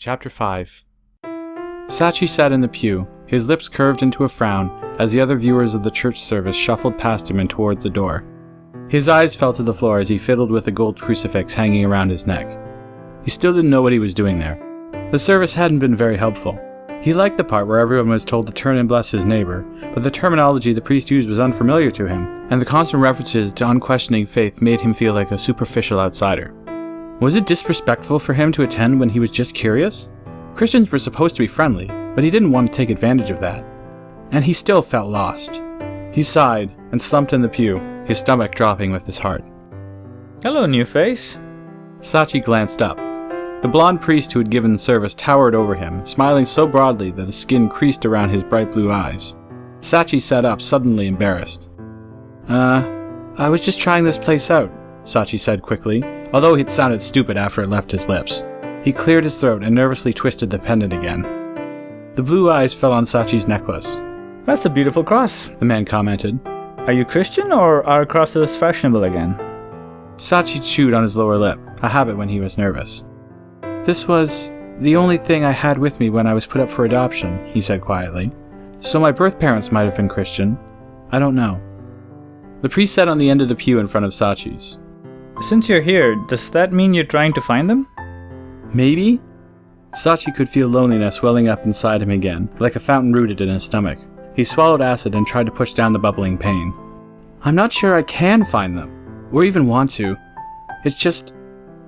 Chapter 5. Sachi sat in the pew, his lips curved into a frown, as the other viewers of the church service shuffled past him and toward the door. His eyes fell to the floor as he fiddled with a gold crucifix hanging around his neck. He still didn't know what he was doing there. The service hadn't been very helpful. He liked the part where everyone was told to turn and bless his neighbor, but the terminology the priest used was unfamiliar to him, and the constant references to unquestioning faith made him feel like a superficial outsider. Was it disrespectful for him to attend when he was just curious? Christians were supposed to be friendly, but he didn't want to take advantage of that. And he still felt lost. He sighed and slumped in the pew, his stomach dropping with his heart. Hello, new face. Sachi glanced up. The blonde priest who had given the service towered over him, smiling so broadly that the skin creased around his bright blue eyes. Sachi sat up, suddenly embarrassed. I was just trying this place out, Sachi said quickly, although it sounded stupid after it left his lips. He cleared his throat and nervously twisted the pendant again. The blue eyes fell on Sachi's necklace. That's a beautiful cross, the man commented. Are you Christian, or are crosses fashionable again? Sachi chewed on his lower lip, a habit when he was nervous. This was the only thing I had with me when I was put up for adoption, he said quietly. So my birth parents might have been Christian. I don't know. The priest sat on the end of the pew in front of Sachi's. Since you're here, does that mean you're trying to find them? Maybe? Sachi could feel loneliness welling up inside him again, like a fountain rooted in his stomach. He swallowed acid and tried to push down the bubbling pain. I'm not sure I can find them, or even want to. It's just,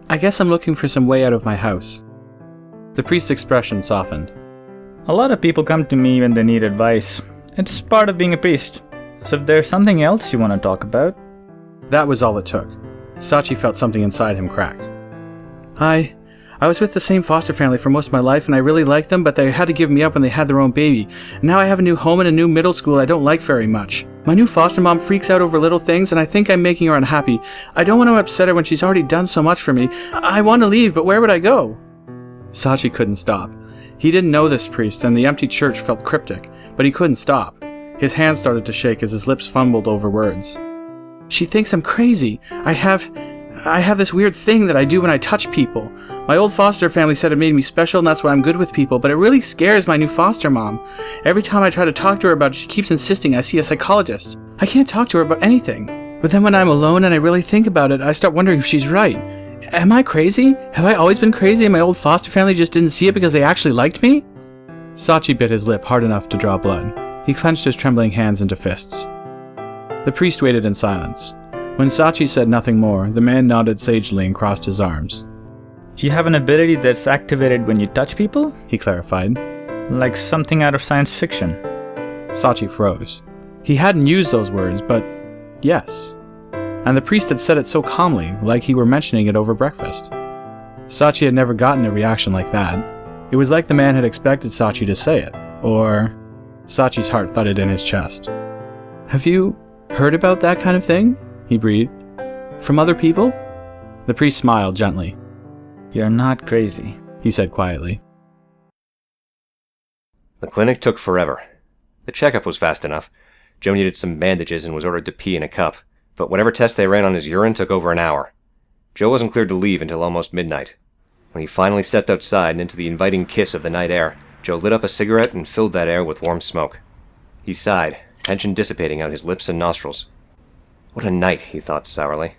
I guess I'm looking for some way out of my house. The priest's expression softened. A lot of people come to me when they need advice. It's part of being a priest. So if there's something else you want to talk about... That was all it took. Sachi felt something inside him crack. I was with the same foster family for most of my life, and I really liked them, but they had to give me up when they had their own baby. And now I have a new home and a new middle school I don't like very much. My new foster mom freaks out over little things, and I think I'm making her unhappy. I don't want to upset her when she's already done so much for me. I want to leave, but where would I go? Sachi couldn't stop. He didn't know this priest, and the empty church felt cryptic, but he couldn't stop. His hands started to shake as his lips fumbled over words. She thinks I'm crazy. I have this weird thing that I do when I touch people. My old foster family said it made me special and that's why I'm good with people, but it really scares my new foster mom. Every time I try to talk to her about it, she keeps insisting I see a psychologist. I can't talk to her about anything. But then when I'm alone and I really think about it, I start wondering if she's right. Am I crazy? Have I always been crazy and my old foster family just didn't see it because they actually liked me? Sachi bit his lip hard enough to draw blood. He clenched his trembling hands into fists. The priest waited in silence. When Sachi said nothing more, the man nodded sagely and crossed his arms. You have an ability that's activated when you touch people? He clarified. Like something out of science fiction. Sachi froze. He hadn't used those words, but yes. And the priest had said it so calmly, like he were mentioning it over breakfast. Sachi had never gotten a reaction like that. It was like the man had expected Sachi to say it, or... Sachi's heart thudded in his chest. Have you heard about that kind of thing? He breathed. From other people? The priest smiled gently. You're not crazy, he said quietly. The clinic took forever. The checkup was fast enough. Joe needed some bandages and was ordered to pee in a cup, but whatever test they ran on his urine took over an hour. Joe wasn't cleared to leave until almost midnight. When he finally stepped outside and into the inviting kiss of the night air, Joe lit up a cigarette and filled that air with warm smoke. He sighed, tension dissipating out his lips and nostrils. What a night, he thought sourly.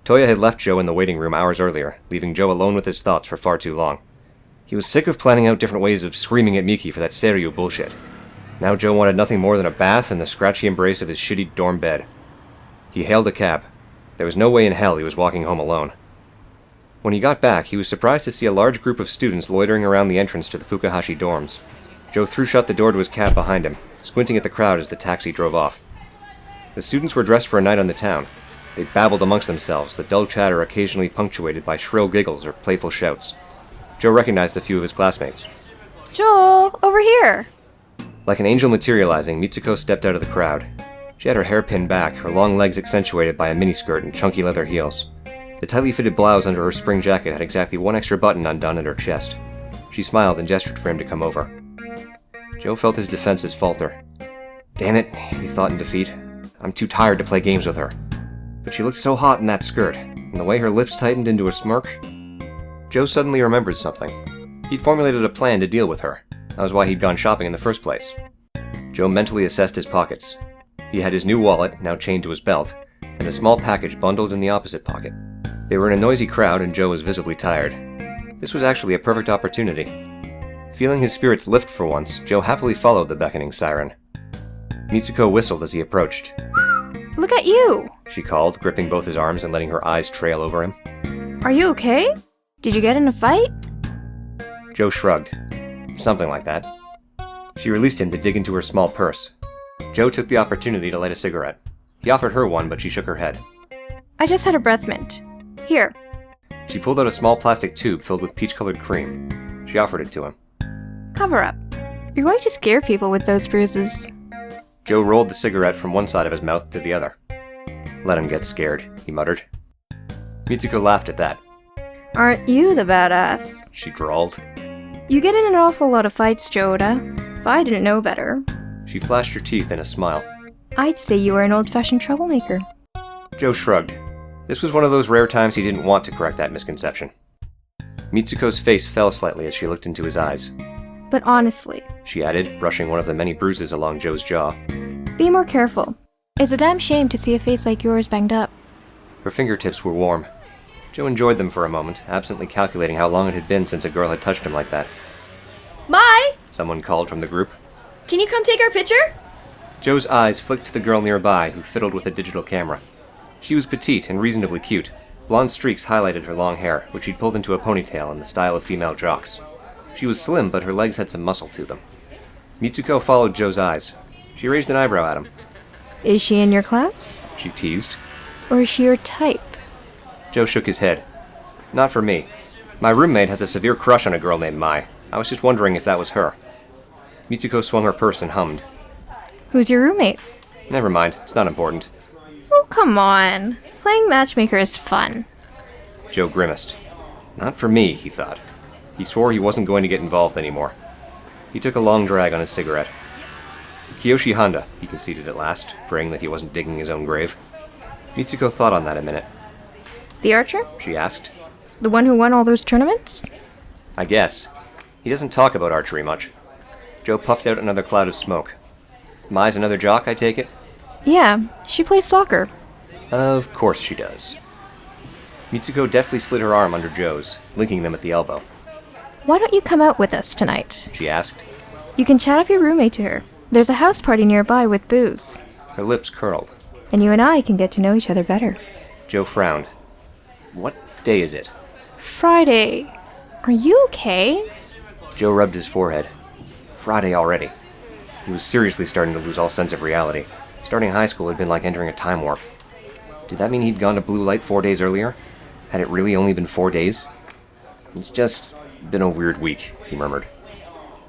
Toya had left Joe in the waiting room hours earlier, leaving Joe alone with his thoughts for far too long. He was sick of planning out different ways of screaming at Miki for that Seiryu bullshit. Now Joe wanted nothing more than a bath and the scratchy embrace of his shitty dorm bed. He hailed a cab. There was no way in hell he was walking home alone. When he got back, he was surprised to see a large group of students loitering around the entrance to the Fukahashi dorms. Joe threw shut the door to his cab behind him, squinting at the crowd as the taxi drove off. The students were dressed for a night on the town. They babbled amongst themselves, the dull chatter occasionally punctuated by shrill giggles or playful shouts. Joe recognized a few of his classmates. Joel, over here! Like an angel materializing, Mitsuko stepped out of the crowd. She had her hair pinned back, her long legs accentuated by a miniskirt and chunky leather heels. The tightly fitted blouse under her spring jacket had exactly one extra button undone at her chest. She smiled and gestured for him to come over. Joe felt his defenses falter. Damn it, he thought in defeat. I'm too tired to play games with her. But she looked so hot in that skirt, and the way her lips tightened into a smirk. Joe suddenly remembered something. He'd formulated a plan to deal with her. That was why he'd gone shopping in the first place. Joe mentally assessed his pockets. He had his new wallet, now chained to his belt, and a small package bundled in the opposite pocket. They were in a noisy crowd and Joe was visibly tired. This was actually a perfect opportunity. Feeling his spirits lift for once, Joe happily followed the beckoning siren. Mitsuko whistled as he approached. Look at you! She called, gripping both his arms and letting her eyes trail over him. Are you okay? Did you get in a fight? Joe shrugged. Something like that. She released him to dig into her small purse. Joe took the opportunity to light a cigarette. He offered her one, but she shook her head. I just had a breath mint. Here. She pulled out a small plastic tube filled with peach-colored cream. She offered it to him. Cover up. You're going to scare people with those bruises. Joe rolled the cigarette from one side of his mouth to the other. Let him get scared, he muttered. Mitsuko laughed at that. Aren't you the badass? She drawled. You get in an awful lot of fights, Joda. If I didn't know better. She flashed her teeth in a smile. I'd say you were an old-fashioned troublemaker. Joe shrugged. This was one of those rare times he didn't want to correct that misconception. Mitsuko's face fell slightly as she looked into his eyes. But honestly, She added, brushing one of the many bruises along Joe's jaw. be more careful. It's a damn shame to see a face like yours banged up. Her fingertips were warm. Joe enjoyed them for a moment, absently calculating how long it had been since a girl had touched him like that. Mai, Someone called from the group. can you come take our picture? Joe's eyes flicked to the girl nearby, who fiddled with a digital camera. She was petite and reasonably cute. Blonde streaks highlighted her long hair, which she'd pulled into a ponytail in the style of female jocks. She was slim, but her legs had some muscle to them. Mitsuko followed Joe's eyes. She raised an eyebrow at him. Is she in your class? She teased. Or is she your type? Joe shook his head. Not for me. My roommate has a severe crush on a girl named Mai. I was just wondering if that was her. Mitsuko swung her purse and hummed. Who's your roommate? Never mind, it's not important. Oh, come on. Playing matchmaker is fun. Joe grimaced. Not for me, he thought. He swore he wasn't going to get involved anymore. He took a long drag on his cigarette. Kiyoshi Honda, he conceded at last, praying that he wasn't digging his own grave. Mitsuko thought on that a minute. The archer? She asked. The one who won all those tournaments? I guess. He doesn't talk about archery much. Joe puffed out another cloud of smoke. Mai's another jock, I take it? Yeah, she plays soccer. Of course she does. Mitsuko deftly slid her arm under Joe's, linking them at the elbow. Why don't you come out with us tonight? She asked. You can chat up your roommate to her. There's a house party nearby with booze. Her lips curled. And you and I can get to know each other better. Joe frowned. What day is it? Friday. Are you okay? Joe rubbed his forehead. Friday already. He was seriously starting to lose all sense of reality. Starting high school had been like entering a time warp. Did that mean he'd gone to Blue Light 4 days earlier? Had it really only been 4 days? It's just been a weird week, he murmured.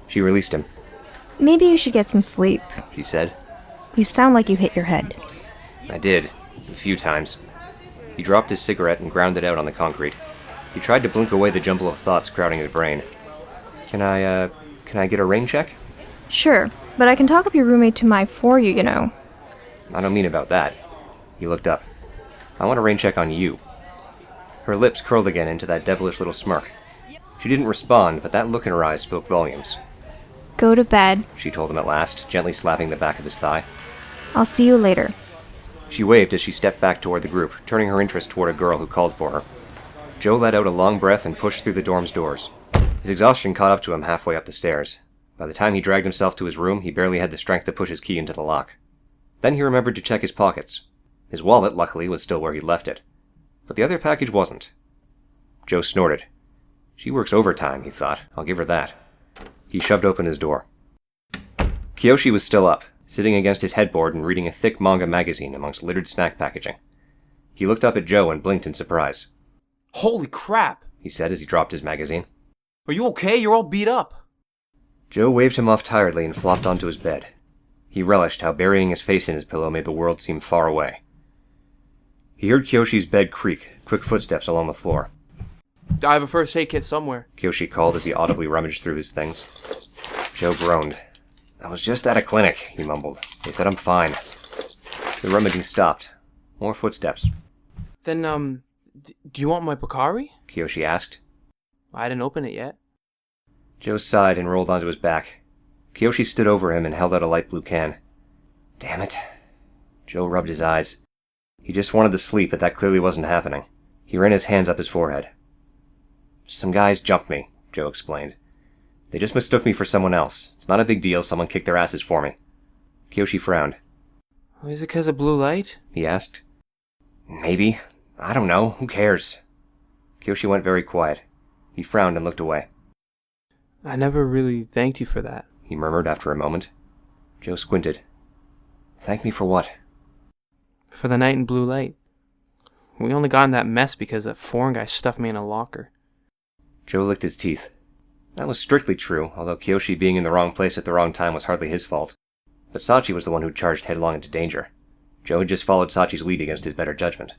She released him. Maybe you should get some sleep. She said. You sound like you hit your head. I did. A few times. He dropped his cigarette and ground it out on the concrete. He tried to blink away the jumble of thoughts crowding his brain. Can I get a rain check? Sure, but I can talk up your roommate to Mai for you, you know. I don't mean about that. He looked up. I want a rain check on you. Her lips curled again into that devilish little smirk. She didn't respond, but that look in her eyes spoke volumes. Go to bed. She told him at last, gently slapping the back of his thigh. I'll see you later. She waved as she stepped back toward the group, turning her interest toward a girl who called for her. Joe let out a long breath and pushed through the dorm's doors. His exhaustion caught up to him halfway up the stairs. By the time he dragged himself to his room, he barely had the strength to push his key into the lock. Then he remembered to check his pockets. His wallet, luckily, was still where he'd left it. But the other package wasn't. Joe snorted. She works overtime, he thought. I'll give her that. He shoved open his door. Kiyoshi was still up, sitting against his headboard and reading a thick manga magazine amongst littered snack packaging. He looked up at Joe and blinked in surprise. Holy crap! He said as he dropped his magazine. Are you okay? You're all beat up. Joe waved him off tiredly and flopped onto his bed. He relished how burying his face in his pillow made the world seem far away. He heard Kyoshi's bed creak, quick footsteps along the floor. I have a first aid kit somewhere. Kyoshi called as he audibly rummaged through his things. Joe groaned. I was just at a clinic, he mumbled. They said I'm fine. The rummaging stopped. More footsteps. Then, do you want my Pocari? Kyoshi asked. I didn't open it yet. Joe sighed and rolled onto his back. Kiyoshi stood over him and held out a light blue can. Damn it. Joe rubbed his eyes. He just wanted to sleep, but that clearly wasn't happening. He ran his hands up his forehead. Some guys jumped me, Joe explained. They just mistook me for someone else. It's not a big deal, someone kicked their asses for me. Kiyoshi frowned. Is it 'cause of blue light? He asked. Maybe. I don't know. Who cares? Kiyoshi went very quiet. He frowned and looked away. I never really thanked you for that. He murmured after a moment. Joe squinted. Thank me for what? For the night in blue light. We only got in that mess because that foreign guy stuffed me in a locker. Joe licked his teeth. That was strictly true, although Kiyoshi being in the wrong place at the wrong time was hardly his fault. But Sachi was the one who charged headlong into danger. Joe had just followed Sachi's lead against his better judgment.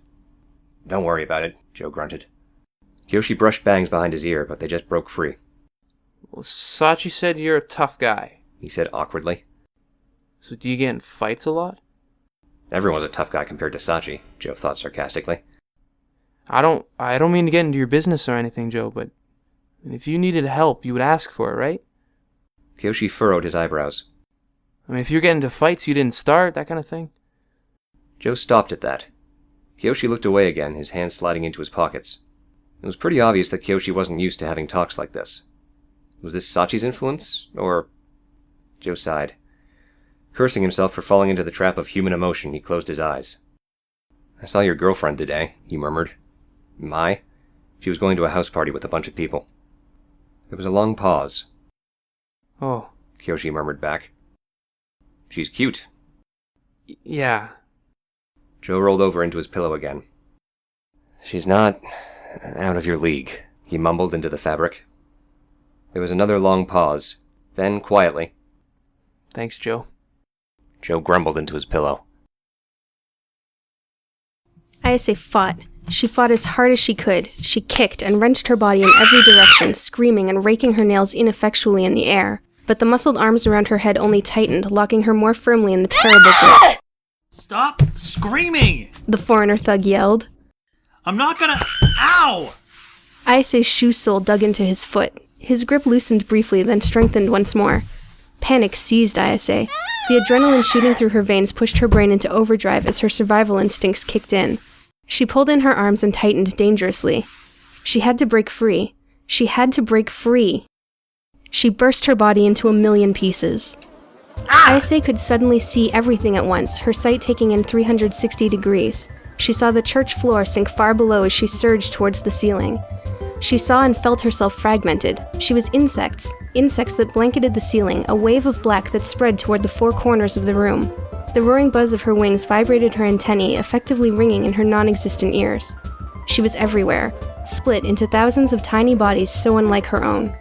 Don't worry about it, Joe grunted. Kiyoshi brushed bangs behind his ear, but they just broke free. Well, Sachi said you're a tough guy. He said awkwardly. So do you get in fights a lot? Everyone's a tough guy compared to Sachi, Joe thought sarcastically. I don't mean to get into your business or anything, Joe, but if you needed help, you would ask for it, right? Kiyoshi furrowed his eyebrows. I mean, if you're getting into fights you didn't start, that kind of thing. Joe stopped at that. Kiyoshi looked away again, his hands sliding into his pockets. It was pretty obvious that Kiyoshi wasn't used to having talks like this. Was this Sachi's influence, or... Joe sighed. Cursing himself for falling into the trap of human emotion, he closed his eyes. I saw your girlfriend today, he murmured. My? She was going to a house party with a bunch of people. There was a long pause. Oh. Kiyoshi murmured back. She's cute. Yeah. Joe rolled over into his pillow again. She's not out of your league, he mumbled into the fabric. There was another long pause. Then, quietly. Thanks, Joe. Joe grumbled into his pillow. Ayase fought. She fought as hard as she could. She kicked and wrenched her body in every direction, screaming and raking her nails ineffectually in the air. But the muscled arms around her head only tightened, locking her more firmly in the terrible grip. Stop screaming! The foreigner thug yelled. I'm not gonna... Ow! Ayase's shoe sole dug into his foot. His grip loosened briefly, then strengthened once more. Panic seized Ayase. The adrenaline shooting through her veins pushed her brain into overdrive as her survival instincts kicked in. She pulled in her arms and tightened dangerously. She had to break free. She had to break free. She burst her body into a million pieces. Ayase could suddenly see everything at once, her sight taking in 360 degrees. She saw the church floor sink far below as she surged towards the ceiling. She saw and felt herself fragmented. She was insects that blanketed the ceiling, a wave of black that spread toward the four corners of the room. The roaring buzz of her wings vibrated her antennae, effectively ringing in her non-existent ears. She was everywhere, split into thousands of tiny bodies so unlike her own.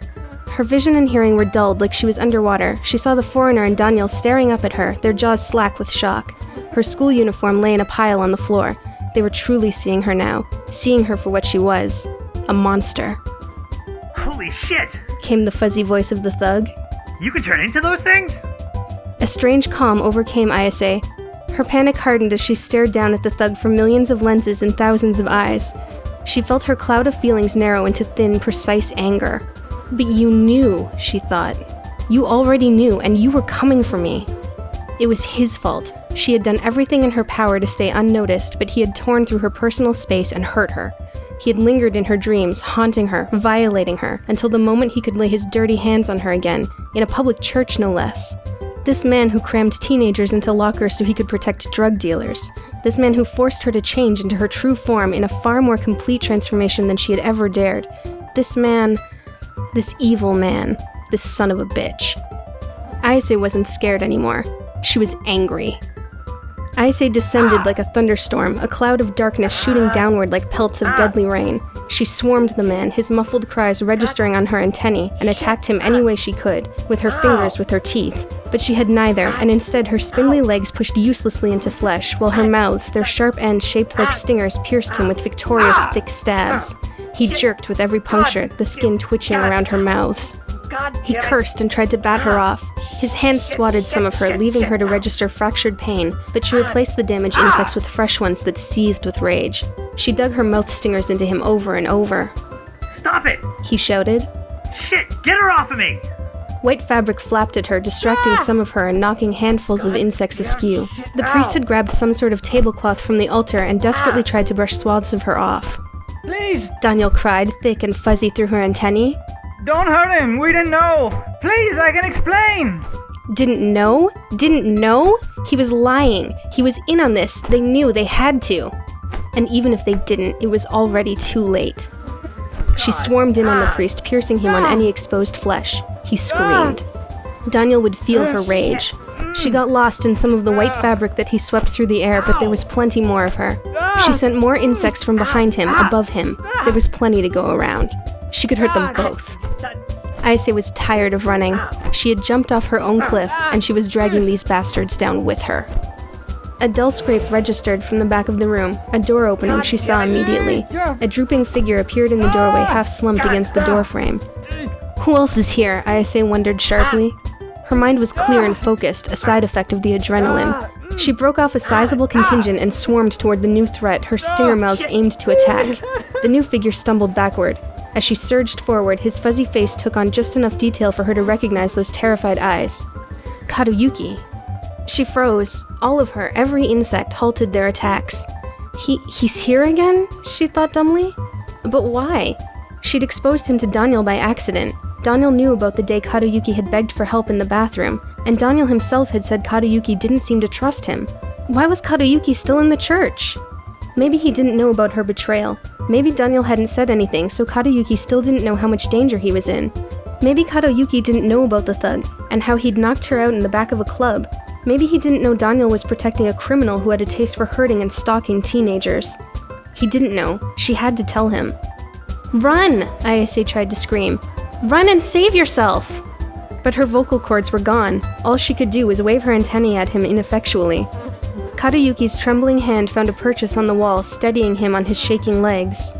Her vision and hearing were dulled like she was underwater. She saw the foreigner and Daniel staring up at her, their jaws slack with shock. Her school uniform lay in a pile on the floor. They were truly seeing her now, seeing her for what she was. A monster. Holy shit! Came the fuzzy voice of the thug. You can turn into those things? A strange calm overcame Ayase. Her panic hardened as she stared down at the thug from millions of lenses and thousands of eyes. She felt her cloud of feelings narrow into thin, precise anger. But you knew, she thought. You already knew, and you were coming for me. It was his fault. She had done everything in her power to stay unnoticed, but he had torn through her personal space and hurt her. He had lingered in her dreams, haunting her, violating her, until the moment he could lay his dirty hands on her again, in a public church no less. This man who crammed teenagers into lockers so he could protect drug dealers. This man who forced her to change into her true form in a far more complete transformation than she had ever dared. This man... this evil man. This son of a bitch. Ayase wasn't scared anymore. She was angry. Ayase descended like a thunderstorm, a cloud of darkness shooting downward like pelts of deadly rain. She swarmed the man, his muffled cries registering on her antennae, and attacked him any way she could, with her fingers, with her teeth. But she had neither, and instead her spindly legs pushed uselessly into flesh, while her mouths, their sharp ends shaped like stingers, pierced him with victorious thick stabs. He jerked with every puncture, the skin twitching around her mouths. He cursed and tried to bat her off. His hands swatted some of her, leaving her to register fractured pain, but she replaced the damaged insects with fresh ones that seethed with rage. She dug her mouth stingers into him over and over. Stop it! He shouted. Shit, get her off of me! White fabric flapped at her, distracting some of her and knocking handfuls of insects askew. The priest had grabbed some sort of tablecloth from the altar and desperately tried to brush swaths of her off. Please, Daniel cried, thick and fuzzy through her antennae. don't hurt him. We didn't know. Please, I can explain. Didn't know? Didn't know? He was lying. He was in on this. They knew they had to. And even if they didn't, it was already too late. She swarmed in on the priest, piercing him on any exposed flesh. He screamed. Daniel would feel her rage. She got lost in some of the white fabric that he swept through the air, but there was plenty more of her. She sent more insects from behind him, above him. There was plenty to go around. She could hurt them both. Aise was tired of running. She had jumped off her own cliff, and she was dragging these bastards down with her. A dull scrape registered from the back of the room, a door opening she saw immediately. A drooping figure appeared in the doorway, half slumped against the doorframe. Who else is here? Aise wondered sharply. Her mind was clear and focused, a side effect of the adrenaline. She broke off a sizable contingent and swarmed toward the new threat, her stinger mouths aimed to attack. The new figure stumbled backward. As she surged forward, his fuzzy face took on just enough detail for her to recognize those terrified eyes. Kadayuki. She froze. All of her, every insect, halted their attacks. He's here again? She thought dumbly. But why? She'd exposed him to Daniel by accident. Daniel knew about the day Kadayuki had begged for help in the bathroom, and Daniel himself had said Kadayuki didn't seem to trust him. Why was Kadayuki still in the church? Maybe he didn't know about her betrayal. Maybe Daniel hadn't said anything, so Kadayuki still didn't know how much danger he was in. Maybe Kadayuki didn't know about the thug, and how he'd knocked her out in the back of a club. Maybe he didn't know Daniel was protecting a criminal who had a taste for hurting and stalking teenagers. He didn't know. She had to tell him. Run! Aise tried to scream. Run and save yourself! But her vocal cords were gone. All she could do was wave her antennae at him ineffectually. Kadayuki's trembling hand found a purchase on the wall, steadying him on his shaking legs.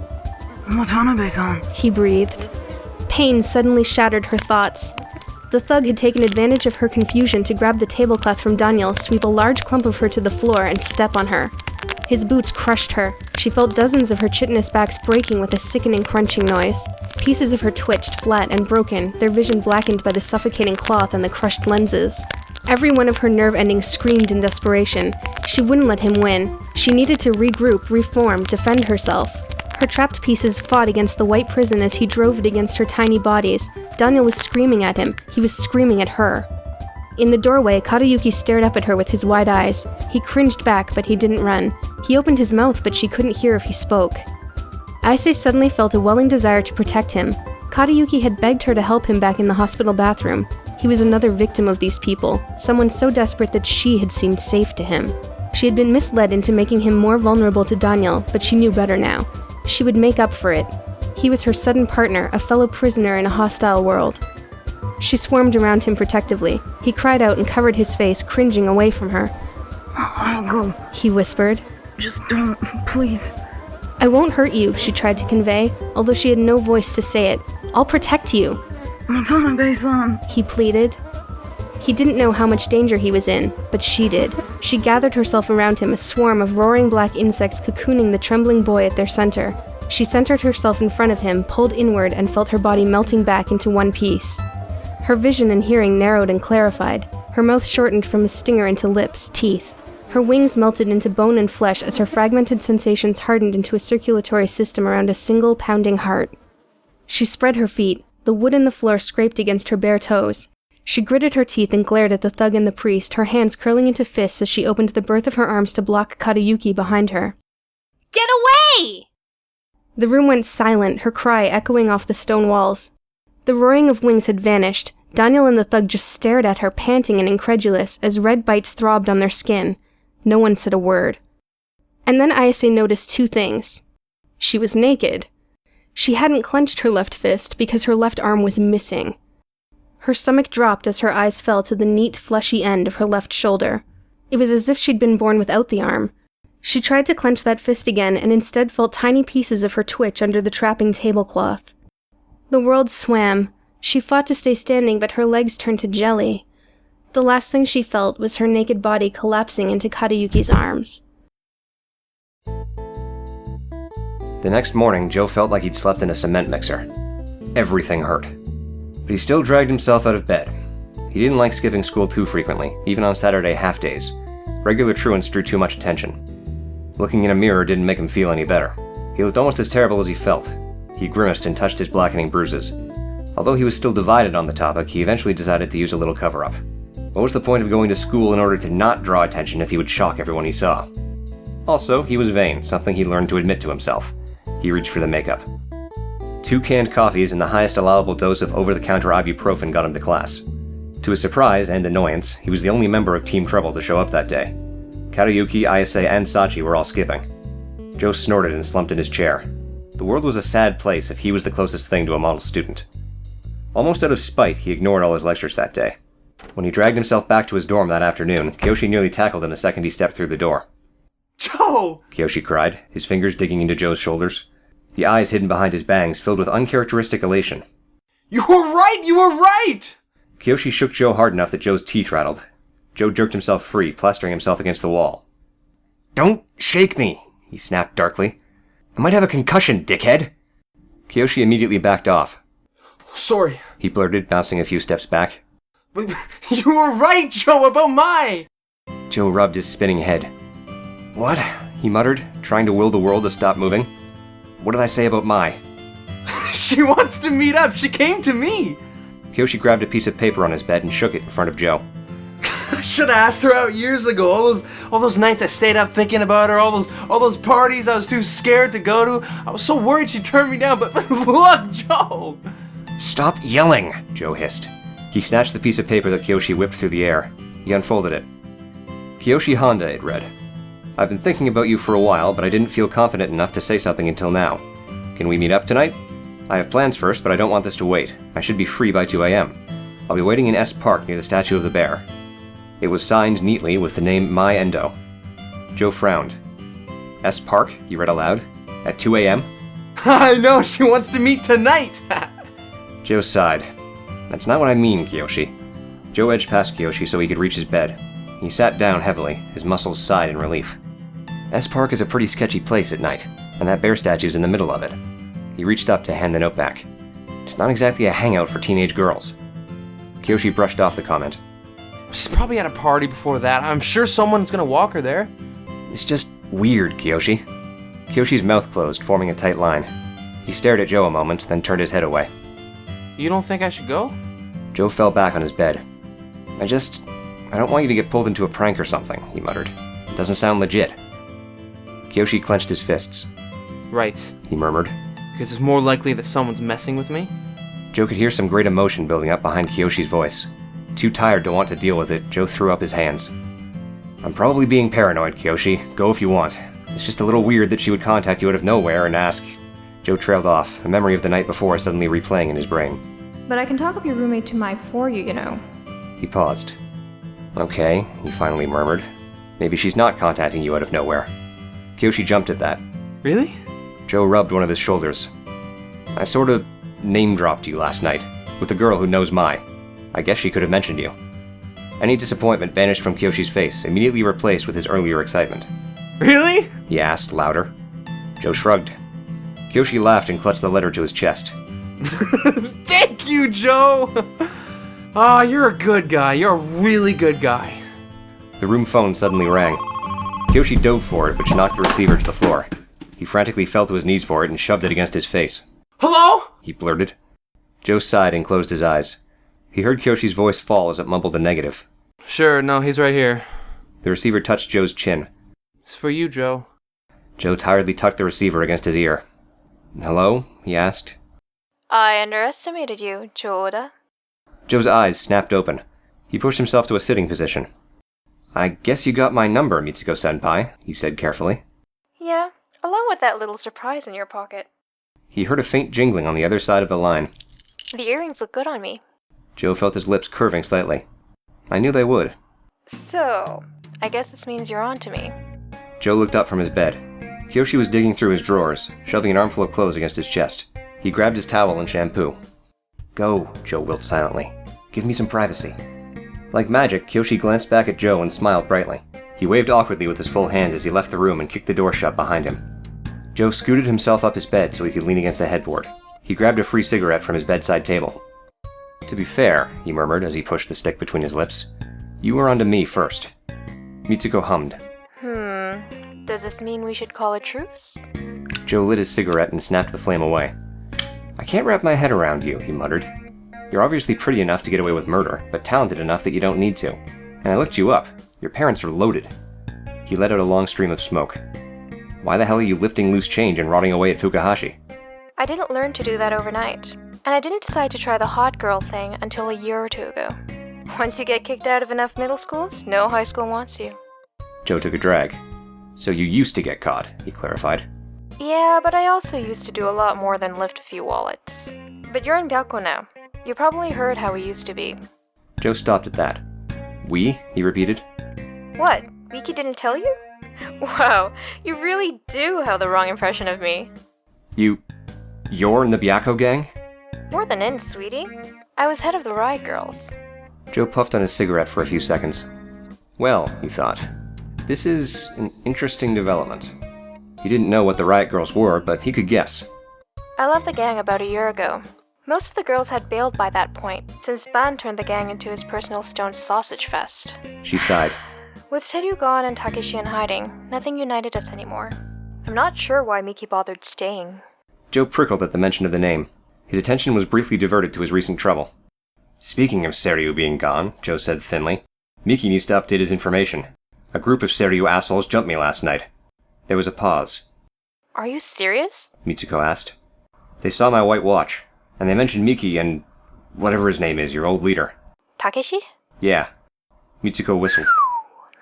Watanabe-san. He breathed. Pain suddenly shattered her thoughts. The thug had taken advantage of her confusion to grab the tablecloth from Daniel, sweep a large clump of her to the floor, and step on her. His boots crushed her. She felt dozens of her chitinous backs breaking with a sickening crunching noise. Pieces of her twitched, flat and broken, their vision blackened by the suffocating cloth and the crushed lenses. Every one of her nerve endings screamed in desperation. She wouldn't let him win. She needed to regroup, reform, defend herself. Her trapped pieces fought against the white prison as he drove it against her tiny bodies. Daniel was screaming at him. He was screaming at her. In the doorway, Kadayuki stared up at her with his wide eyes. He cringed back, but he didn't run. He opened his mouth, but she couldn't hear if he spoke. Aise suddenly felt a welling desire to protect him. Kadayuki had begged her to help him back in the hospital bathroom. He was another victim of these people, someone so desperate that she had seemed safe to him. She had been misled into making him more vulnerable to Daniel, but she knew better now. She would make up for it. He was her sudden partner, a fellow prisoner in a hostile world. She swarmed around him protectively. He cried out and covered his face, cringing away from her. I'll go. He whispered. Just don't, please. I won't hurt you, she tried to convey, although she had no voice to say it. I'll protect you. Watanabe-san. He pleaded. He didn't know how much danger he was in, but she did. She gathered herself around him, a swarm of roaring black insects cocooning the trembling boy at their center. She centered herself in front of him, pulled inward, and felt her body melting back into one piece. Her vision and hearing narrowed and clarified. Her mouth shortened from a stinger into lips, teeth. Her wings melted into bone and flesh as her fragmented sensations hardened into a circulatory system around a single pounding heart. She spread her feet. The wood in the floor scraped against her bare toes. She gritted her teeth and glared at the thug and the priest, her hands curling into fists as she opened the berth of her arms to block Kadayuki behind her. Get away! The room went silent, her cry echoing off the stone walls. The roaring of wings had vanished. Daniel and the thug just stared at her, panting and incredulous, as red bites throbbed on their skin. No one said a word. And then Aise noticed two things. She was naked. She hadn't clenched her left fist because her left arm was missing. Her stomach dropped as her eyes fell to the neat, fleshy end of her left shoulder. It was as if she'd been born without the arm. She tried to clench that fist again and instead felt tiny pieces of her twitch under the trapping tablecloth. The world swam. She fought to stay standing, but her legs turned to jelly. The last thing she felt was her naked body collapsing into Kadayuki's arms. The next morning, Joe felt like he'd slept in a cement mixer. Everything hurt. But he still dragged himself out of bed. He didn't like skipping school too frequently, even on Saturday half-days. Regular truants drew too much attention. Looking in a mirror didn't make him feel any better. He looked almost as terrible as he felt. He grimaced and touched his blackening bruises. Although he was still divided on the topic, he eventually decided to use a little cover-up. What was the point of going to school in order to not draw attention if he would shock everyone he saw? Also, he was vain, something he learned to admit to himself. He reached for the makeup. 2 canned coffees and the highest allowable dose of over-the-counter ibuprofen got him to class. To his surprise and annoyance, he was the only member of Team Trouble to show up that day. Karayuki, Ayase, and Sachi were all skipping. Joe snorted and slumped in his chair. The world was a sad place if he was the closest thing to a model student. Almost out of spite, he ignored all his lectures that day. When he dragged himself back to his dorm that afternoon, Kyoshi nearly tackled him the second he stepped through the door. Joe! Kyoshi cried, his fingers digging into Joe's shoulders. The eyes hidden behind his bangs filled with uncharacteristic elation. You were right! You were right! Kyoshi shook Joe hard enough that Joe's teeth rattled. Joe jerked himself free, plastering himself against the wall. "Don't shake me," he snapped darkly. "I might have a concussion, dickhead." Kyoshi immediately backed off. Sorry. He blurted, bouncing a few steps back. But you were right, Joe, about Mai! Joe rubbed his spinning head. "What?" he muttered, trying to will the world to stop moving. "What did I say about Mai?" She wants to meet up. She came to me. Kyoshi grabbed a piece of paper on his bed and shook it in front of Joe. I should have asked her out years ago. All those nights I stayed up thinking about her, all those parties I was too scared to go to. I was so worried she turned me down, but look, Joe! "Stop yelling," Joe hissed. He snatched the piece of paper that Kyoshi whipped through the air. He unfolded it. "Kyoshi Honda," it read. "I've been thinking about you for a while, but I didn't feel confident enough to say something until now. Can we meet up tonight? I have plans first, but I don't want this to wait. I should be free by 2 a.m. I'll be waiting in S Park near the statue of the bear." It was signed neatly with the name Mai Endo. Joe frowned. "S Park," he read aloud. "At 2 a.m.? I know, she wants to meet tonight! Joe sighed. "That's not what I mean, Kyoshi." Joe edged past Kyoshi so he could reach his bed. He sat down heavily, his muscles sighed in relief. S Park is a pretty sketchy place at night, and that bear statue's in the middle of it. He reached up to hand the note back. "It's not exactly a hangout for teenage girls." Kyoshi brushed off the comment. She's probably at a party before that. I'm sure someone's gonna walk her there. "It's just weird, Kyoshi." Kyoshi's mouth closed, forming a tight line. He stared at Joe a moment, then turned his head away. You don't think I should go? Joe fell back on his bed. I don't want you to get pulled into a prank or something," he muttered. "It doesn't sound legit." Kyoshi clenched his fists. Right. He murmured. Because it's more likely that someone's messing with me? Joe could hear some great emotion building up behind Kyoshi's voice. Too tired to want to deal with it, Joe threw up his hands. "I'm probably being paranoid, Kyoshi. Go if you want. It's just a little weird that she would contact you out of nowhere and ask..." Joe trailed off, a memory of the night before suddenly replaying in his brain. But I can talk up your roommate to Mai for you, you know. He paused. "Okay," he finally murmured. "Maybe she's not contacting you out of nowhere." Kyoshi jumped at that. Really? Joe rubbed one of his shoulders. "I sort of name-dropped you last night, with the girl who knows Mai. I guess she could have mentioned you." Any disappointment vanished from Kyoshi's face, immediately replaced with his earlier excitement. Really? He asked, louder. Joe shrugged. Kyoshi laughed and clutched the letter to his chest. Thank you, Joe! Ah, you're a good guy. You're a really good guy. The room phone suddenly rang. Kyoshi dove for it, which knocked the receiver to the floor. He frantically fell to his knees for it and shoved it against his face. Hello? He blurted. Joe sighed and closed his eyes. He heard Kyoshi's voice fall as it mumbled a negative. Sure, no, he's right here. The receiver touched Joe's chin. It's for you, Joe. Joe tiredly tucked the receiver against his ear. "Hello?" he asked. I underestimated you, Joda. Joe's eyes snapped open. He pushed himself to a sitting position. "I guess you got my number, Mitsuko-senpai," he said carefully. Yeah, along with that little surprise in your pocket. He heard a faint jingling on the other side of the line. The earrings look good on me. Joe felt his lips curving slightly. "I knew they would." So, I guess this means you're on to me. Joe looked up from his bed. Kyoshi was digging through his drawers, shoving an armful of clothes against his chest. He grabbed his towel and shampoo. "Go," Joe willed silently. "Give me some privacy." Like magic, Kyoshi glanced back at Joe and smiled brightly. He waved awkwardly with his full hands as he left the room and kicked the door shut behind him. Joe scooted himself up his bed so he could lean against the headboard. He grabbed a free cigarette from his bedside table. To be fair, he murmured as he pushed the stick between his lips, you were onto me first. Mitsuko hummed. Does this mean we should call a truce? Joe lit his cigarette and snapped the flame away. I can't wrap my head around you, he muttered. You're obviously pretty enough to get away with murder, but talented enough that you don't need to. And I looked you up. Your parents are loaded. He let out a long stream of smoke. Why the hell are you lifting loose change and rotting away at Fukahashi? I didn't learn to do that overnight. And I didn't decide to try the hot girl thing until a year or two ago. Once you get kicked out of enough middle schools, no high school wants you. Joe took a drag. So you used to get caught, he clarified. Yeah, but I also used to do a lot more than lift a few wallets. But you're in Byalko now. You probably heard how we used to be. Joe stopped at that. We? He repeated. What? Miki didn't tell you? Wow, you really do have the wrong impression of me. You're in the Byakko gang? More than in, sweetie. I was head of the Riot Girls. Joe puffed on his cigarette for a few seconds. Well, he thought, this is an interesting development. He didn't know what the Riot Girls were, but he could guess. I left the gang about a year ago. Most of the girls had bailed by that point, since Ban turned the gang into his personal stone sausage fest. She sighed. With Seryu gone and Takeshi in hiding, nothing united us anymore. I'm not sure why Miki bothered staying. Joe prickled at the mention of the name. His attention was briefly diverted to his recent trouble. Speaking of Seryu being gone, Joe said thinly, Miki needs to update his information. A group of Seryu assholes jumped me last night. There was a pause. Are you serious? Mitsuko asked. They saw my white watch, and they mentioned Miki and whatever his name is, your old leader. Takeshi? Yeah. Mitsuko whistled.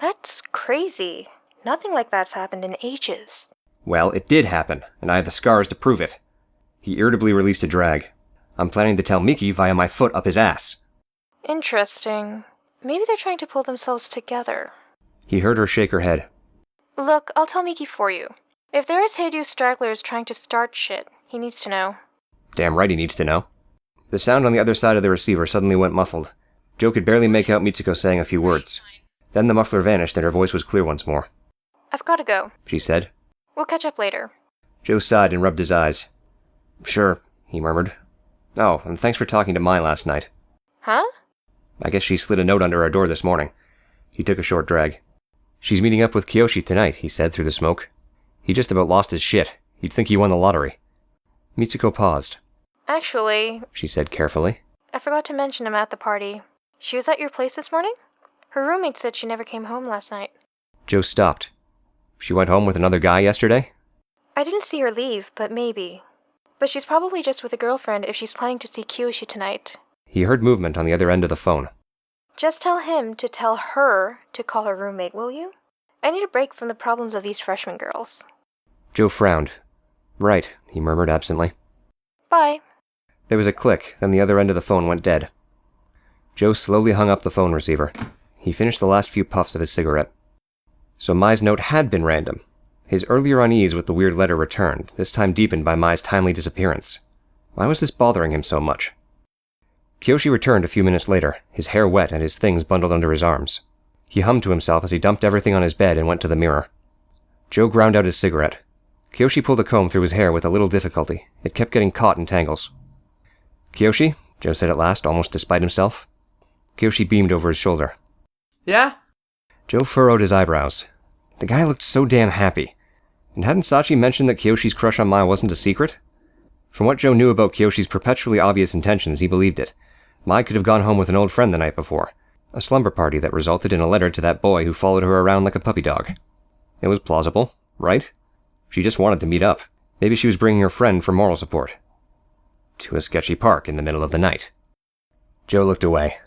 That's crazy. Nothing like that's happened in ages. Well, it did happen, and I have the scars to prove it. He irritably released a drag. I'm planning to tell Miki via my foot up his ass. Interesting. Maybe they're trying to pull themselves together. He heard her shake her head. Look, I'll tell Miki for you. If there is Heidu stragglers trying to start shit, he needs to know. Damn right he needs to know. The sound on the other side of the receiver suddenly went muffled. Joe could barely make out Mitsuko saying a few words. Then the muffler vanished and her voice was clear once more. I've gotta go, She said. We'll catch up later. Joe sighed and rubbed his eyes. Sure, he murmured. Oh, and thanks for talking to Mai last night. Huh? I guess she slid a note under our door this morning. He took a short drag. She's meeting up with Kiyoshi tonight, he said through the smoke. He just about lost his shit. He'd think he won the lottery. Mitsuko paused. Actually, She said carefully. I forgot to mention him at the party. She was at your place this morning? Her roommate said she never came home last night. Joe stopped. She went home with another guy yesterday? I didn't see her leave, but maybe. But she's probably just with a girlfriend if she's planning to see Kiyoshi tonight. He heard movement on the other end of the phone. Just tell him to tell her to call her roommate, will you? I need a break from the problems of these freshman girls. Joe frowned. Right, he murmured absently. Bye. There was a click, then the other end of the phone went dead. Joe slowly hung up the phone receiver. He finished the last few puffs of his cigarette. So Mai's note had been random. His earlier unease with the weird letter returned, this time deepened by Mai's timely disappearance. Why was this bothering him so much? Kiyoshi returned a few minutes later, his hair wet and his things bundled under his arms. He hummed to himself as he dumped everything on his bed and went to the mirror. Joe ground out his cigarette. Kiyoshi pulled a comb through his hair with a little difficulty. It kept getting caught in tangles. Kiyoshi? Joe said at last, almost despite himself. Kiyoshi beamed over his shoulder. Yeah? Joe furrowed his eyebrows. The guy looked so damn happy. And hadn't Sachi mentioned that Kiyoshi's crush on Mai wasn't a secret? From what Joe knew about Kiyoshi's perpetually obvious intentions, he believed it. Mai could have gone home with an old friend the night before. A slumber party that resulted in a letter to that boy who followed her around like a puppy dog. It was plausible, right? She just wanted to meet up. Maybe she was bringing her friend for moral support. To a sketchy park in the middle of the night. Joe looked away.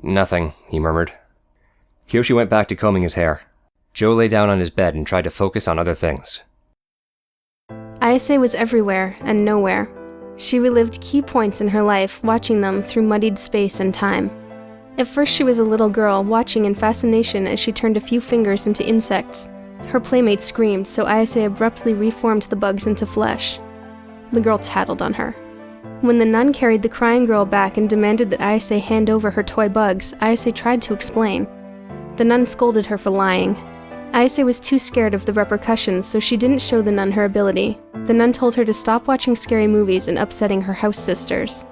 Nothing, he murmured. Kiyoshi went back to combing his hair. Joe lay down on his bed and tried to focus on other things. Ayase was everywhere and nowhere. She relived key points in her life, watching them through muddied space and time. At first she was a little girl, watching in fascination as she turned a few fingers into insects. Her playmate screamed, so Ayase abruptly reformed the bugs into flesh. The girl tattled on her. When the nun carried the crying girl back and demanded that Ayase hand over her toy bugs, Ayase tried to explain. The nun scolded her for lying. Ayase was too scared of the repercussions, so she didn't show the nun her ability. The nun told her to stop watching scary movies and upsetting her house sisters.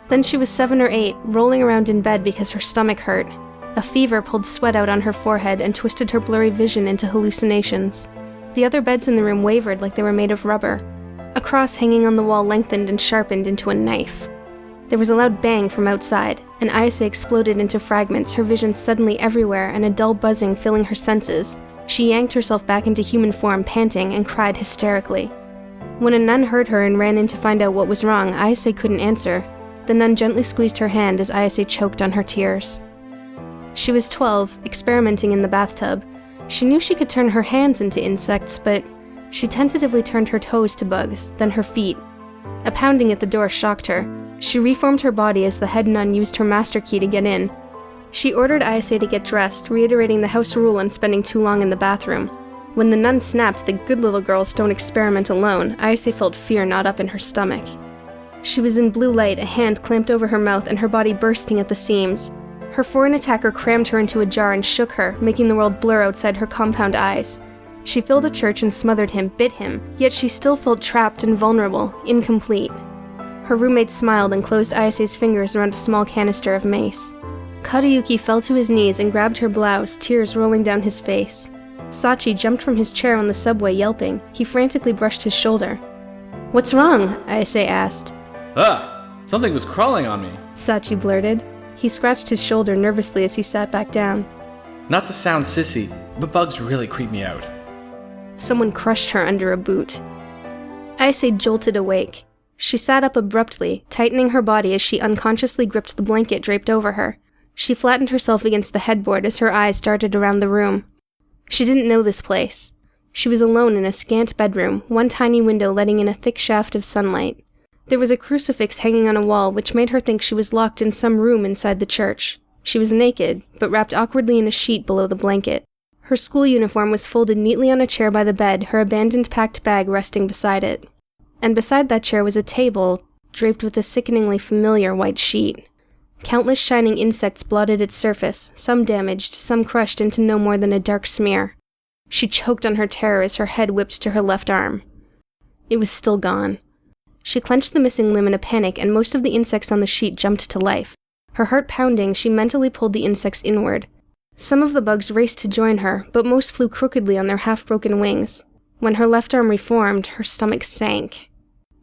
Then she was 7 or 8, rolling around in bed because her stomach hurt. A fever pulled sweat out on her forehead and twisted her blurry vision into hallucinations. The other beds in the room wavered like they were made of rubber. A cross hanging on the wall lengthened and sharpened into a knife. There was a loud bang from outside, and Ayase exploded into fragments, her vision suddenly everywhere and a dull buzzing filling her senses. She yanked herself back into human form, panting, and cried hysterically. When a nun heard her and ran in to find out what was wrong, Ayase couldn't answer. The nun gently squeezed her hand as Ayase choked on her tears. She was 12, experimenting in the bathtub. She knew she could turn her hands into insects, but she tentatively turned her toes to bugs, then her feet. A pounding at the door shocked her. She reformed her body as the head nun used her master key to get in. She ordered Ayase to get dressed, reiterating the house rule on spending too long in the bathroom. When the nun snapped, "The good little girls don't experiment alone," Ayase felt fear knot up in her stomach. She was in blue light, a hand clamped over her mouth and her body bursting at the seams. Her foreign attacker crammed her into a jar and shook her, making the world blur outside her compound eyes. She filled a church and smothered him, bit him, yet she still felt trapped and vulnerable, incomplete. Her roommate smiled and closed Ayase's fingers around a small canister of mace. Kadayuki fell to his knees and grabbed her blouse, tears rolling down his face. Sachi jumped from his chair on the subway, yelping. He frantically brushed his shoulder. "What's wrong?" Ayase asked. Something was crawling on me. Sachi blurted. He scratched his shoulder nervously as he sat back down. Not to sound sissy, but bugs really creep me out. Someone crushed her under a boot. Ayase jolted awake. She sat up abruptly, tightening her body as she unconsciously gripped the blanket draped over her. She flattened herself against the headboard as her eyes darted around the room. She didn't know this place. She was alone in a scant bedroom, one tiny window letting in a thick shaft of sunlight. There was a crucifix hanging on a wall, which made her think she was locked in some room inside the church. She was naked, but wrapped awkwardly in a sheet below the blanket. Her school uniform was folded neatly on a chair by the bed, her abandoned packed bag resting beside it. And beside that chair was a table, draped with a sickeningly familiar white sheet. Countless shining insects blotted its surface, some damaged, some crushed into no more than a dark smear. She choked on her terror as her head whipped to her left arm. It was still gone. She clenched the missing limb in a panic, and most of the insects on the sheet jumped to life. Her heart pounding, she mentally pulled the insects inward. Some of the bugs raced to join her, but most flew crookedly on their half-broken wings. When her left arm reformed, her stomach sank.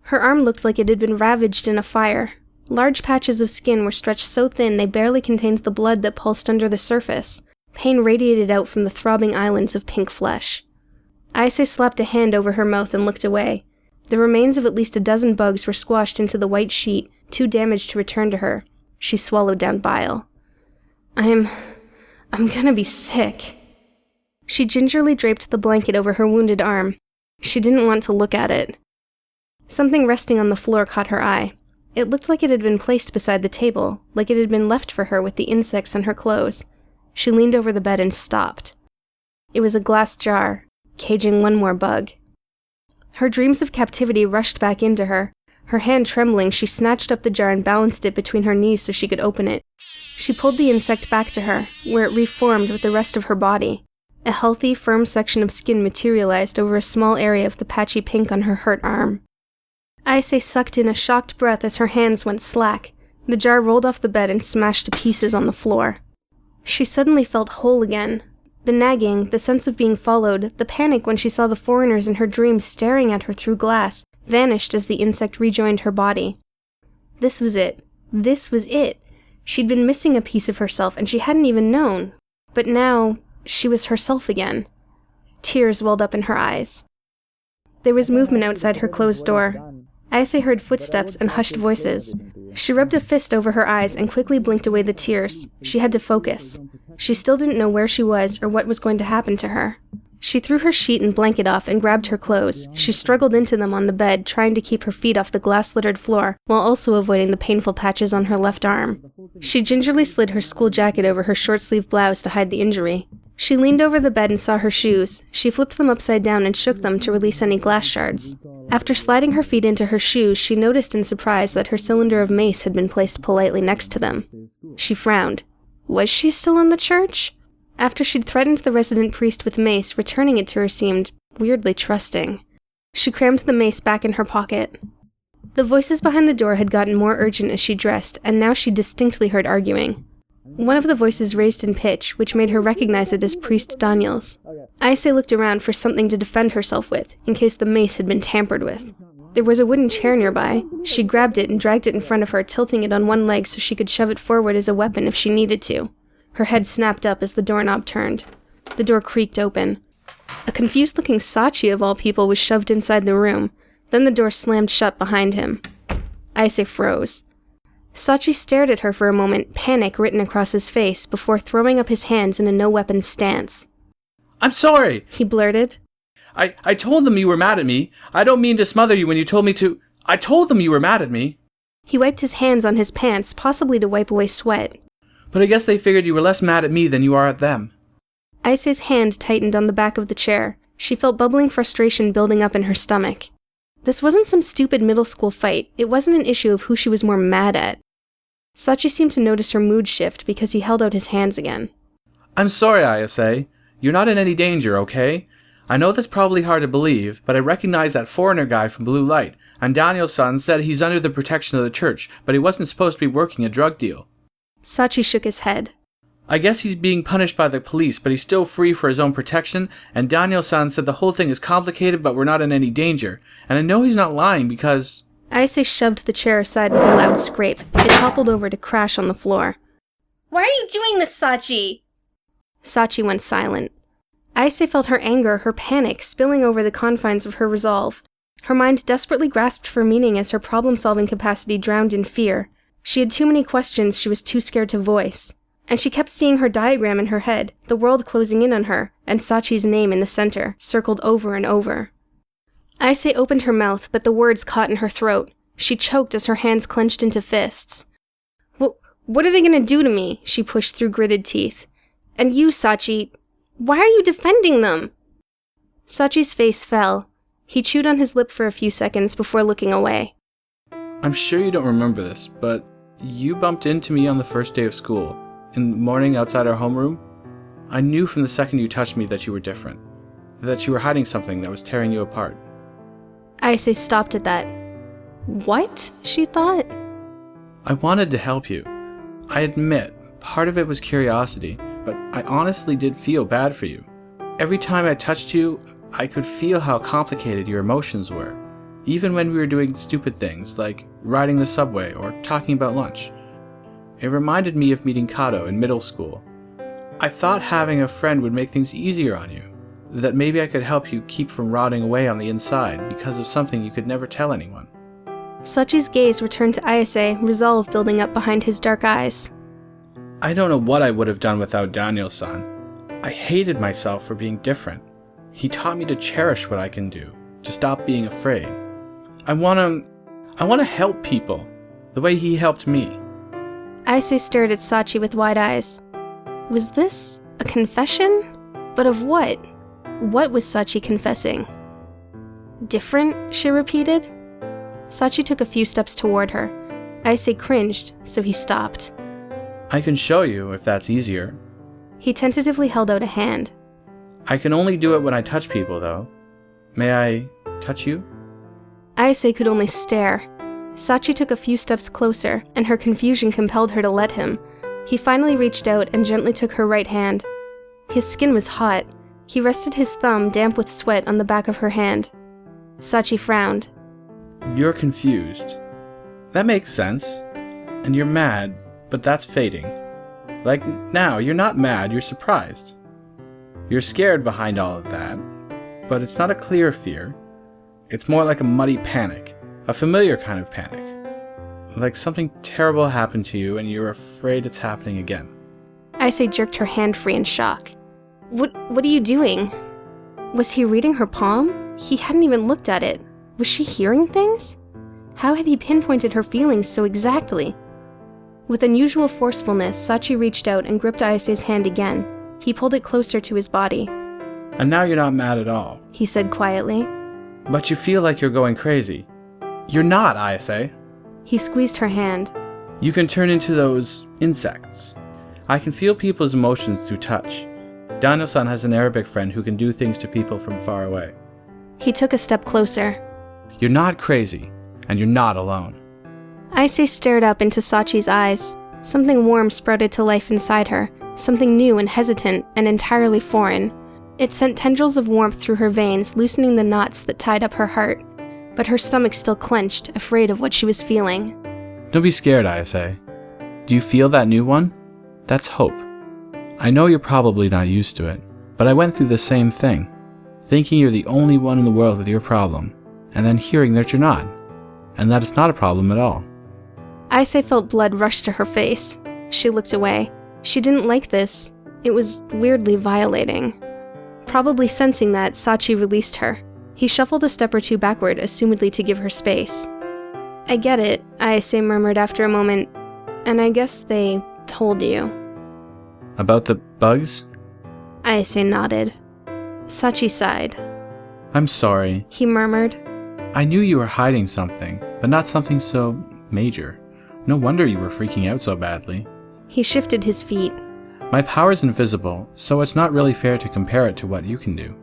Her arm looked like it had been ravaged in a fire. Large patches of skin were stretched so thin they barely contained the blood that pulsed under the surface. Pain radiated out from the throbbing islands of pink flesh. Ayase slapped a hand over her mouth and looked away. The remains of at least a dozen bugs were squashed into the white sheet, too damaged to return to her. She swallowed down bile. I'm gonna be sick. She gingerly draped the blanket over her wounded arm. She didn't want to look at it. Something resting on the floor caught her eye. It looked like it had been placed beside the table, like it had been left for her with the insects on her clothes. She leaned over the bed and stopped. It was a glass jar, caging one more bug. Her dreams of captivity rushed back into her. Her hand trembling, she snatched up the jar and balanced it between her knees so she could open it. She pulled the insect back to her, where it reformed with the rest of her body. A healthy, firm section of skin materialized over a small area of the patchy pink on her hurt arm. Ayase sucked in a shocked breath as her hands went slack. The jar rolled off the bed and smashed to pieces on the floor. She suddenly felt whole again. The nagging, the sense of being followed, the panic when she saw the foreigners in her dreams staring at her through glass, vanished as the insect rejoined her body. This was it. This was it. She'd been missing a piece of herself, and she hadn't even known. But now, she was herself again. Tears welled up in her eyes. There was movement outside her closed door. Ayase heard footsteps and hushed voices. She rubbed a fist over her eyes and quickly blinked away the tears. She had to focus. She still didn't know where she was or what was going to happen to her. She threw her sheet and blanket off and grabbed her clothes. She struggled into them on the bed, trying to keep her feet off the glass-littered floor, while also avoiding the painful patches on her left arm. She gingerly slid her school jacket over her short-sleeved blouse to hide the injury. She leaned over the bed and saw her shoes. She flipped them upside down and shook them to release any glass shards. After sliding her feet into her shoes, she noticed in surprise that her cylinder of mace had been placed politely next to them. She frowned. Was she still in the church? After she'd threatened the resident priest with mace, returning it to her seemed weirdly trusting. She crammed the mace back in her pocket. The voices behind the door had gotten more urgent as she dressed, and now she distinctly heard arguing. One of the voices raised in pitch, which made her recognize it as Priest Daniel's. Ayse looked around for something to defend herself with, in case the mace had been tampered with. There was a wooden chair nearby. She grabbed it and dragged it in front of her, tilting it on one leg so she could shove it forward as a weapon if she needed to. Her head snapped up as the doorknob turned. The door creaked open. A confused-looking Sachi, of all people, was shoved inside the room. Then the door slammed shut behind him. Ayse froze. Sachi stared at her for a moment, panic written across his face, before throwing up his hands in a no-weapon stance. I'm sorry, He blurted. I told them you were mad at me. I don't mean to smother you when you told me to. I told them you were mad at me. He wiped his hands on his pants, possibly to wipe away sweat. But I guess they figured you were less mad at me than you are at them. Ayse's hand tightened on the back of the chair. She felt bubbling frustration building up in her stomach. This wasn't some stupid middle school fight. It wasn't an issue of who she was more mad at. Sachi seemed to notice her mood shift because he held out his hands again. I'm sorry, Ayase. You're not in any danger, okay? I know that's probably hard to believe, but I recognize that foreigner guy from Blue Light, and Daniel-san said he's under the protection of the church, but he wasn't supposed to be working a drug deal. Sachi shook his head. I guess he's being punished by the police, but he's still free for his own protection, and Daniel-san said the whole thing is complicated, but we're not in any danger. And I know he's not lying because... Ayse shoved the chair aside with a loud scrape. It toppled over to crash on the floor. Why are you doing this, Sachi? Sachi went silent. Ayse felt her anger, her panic, spilling over the confines of her resolve. Her mind desperately grasped for meaning as her problem-solving capacity drowned in fear. She had too many questions she was too scared to voice. And she kept seeing her diagram in her head, the world closing in on her, and Sachi's name in the center, circled over and over. Ayse opened her mouth, but the words caught in her throat. She choked as her hands clenched into fists. What are they going to do to me? She pushed through gritted teeth. And you, Sachi, why are you defending them? Sachi's face fell. He chewed on his lip for a few seconds before looking away. I'm sure you don't remember this, but you bumped into me on the first day of school, in the morning outside our homeroom. I knew from the second you touched me that you were different, that you were hiding something that was tearing you apart. Ayse stopped at that. What? She thought. I wanted to help you. I admit, part of it was curiosity, but I honestly did feel bad for you. Every time I touched you, I could feel how complicated your emotions were, even when we were doing stupid things like riding the subway or talking about lunch. It reminded me of meeting Kato in middle school. I thought having a friend would make things easier on you, that maybe I could help you keep from rotting away on the inside because of something you could never tell anyone. Sachi's gaze returned to Ayase, resolve building up behind his dark eyes. I don't know what I would have done without Daniel-san. I hated myself for being different. He taught me to cherish what I can do, to stop being afraid. I want to help people, the way he helped me. Ayase stared at Sachi with wide eyes. Was this a confession? But of what? What was Sachi confessing? Different, she repeated. Sachi took a few steps toward her. Ayase cringed, so he stopped. I can show you if that's easier. He tentatively held out a hand. I can only do it when I touch people, though. May I touch you? Ayase could only stare. Sachi took a few steps closer, and her confusion compelled her to let him. He finally reached out and gently took her right hand. His skin was hot. He rested his thumb, damp with sweat, on the back of her hand. Sachi frowned. You're confused. That makes sense. And you're mad, but that's fading. Like now, you're not mad, you're surprised. You're scared behind all of that, but it's not a clear fear. It's more like a muddy panic, a familiar kind of panic. Like something terrible happened to you and you're afraid it's happening again. Ayase jerked her hand free in shock. What are you doing? Was he reading her palm? He hadn't even looked at it. Was she hearing things? How had he pinpointed her feelings so exactly? With unusual forcefulness, Sachi reached out and gripped Ayase's hand again. He pulled it closer to his body. And now you're not mad at all, he said quietly. But you feel like you're going crazy. You're not, Ayase. He squeezed her hand. You can turn into those insects. I can feel people's emotions through touch. Daniel-san has an Arabic friend who can do things to people from far away. He took a step closer. You're not crazy, and you're not alone. Ayase stared up into Sachi's eyes. Something warm sprouted to life inside her, something new and hesitant and entirely foreign. It sent tendrils of warmth through her veins, loosening the knots that tied up her heart. But her stomach still clenched, afraid of what she was feeling. Don't be scared, Ayase. Do you feel that new one? That's hope. I know you're probably not used to it, but I went through the same thing. Thinking you're the only one in the world with your problem, and then hearing that you're not, and that it's not a problem at all. Ayase felt blood rush to her face. She looked away. She didn't like this. It was weirdly violating. Probably sensing that, Sachi released her. He shuffled a step or two backward, assumedly to give her space. I get it, Ayase murmured after a moment, and I guess they told you. About the bugs? Ayase nodded. Sachi sighed. I'm sorry. He murmured. I knew you were hiding something, but not something so major. No wonder you were freaking out so badly. He shifted his feet. My power's invisible, so it's not really fair to compare it to what you can do.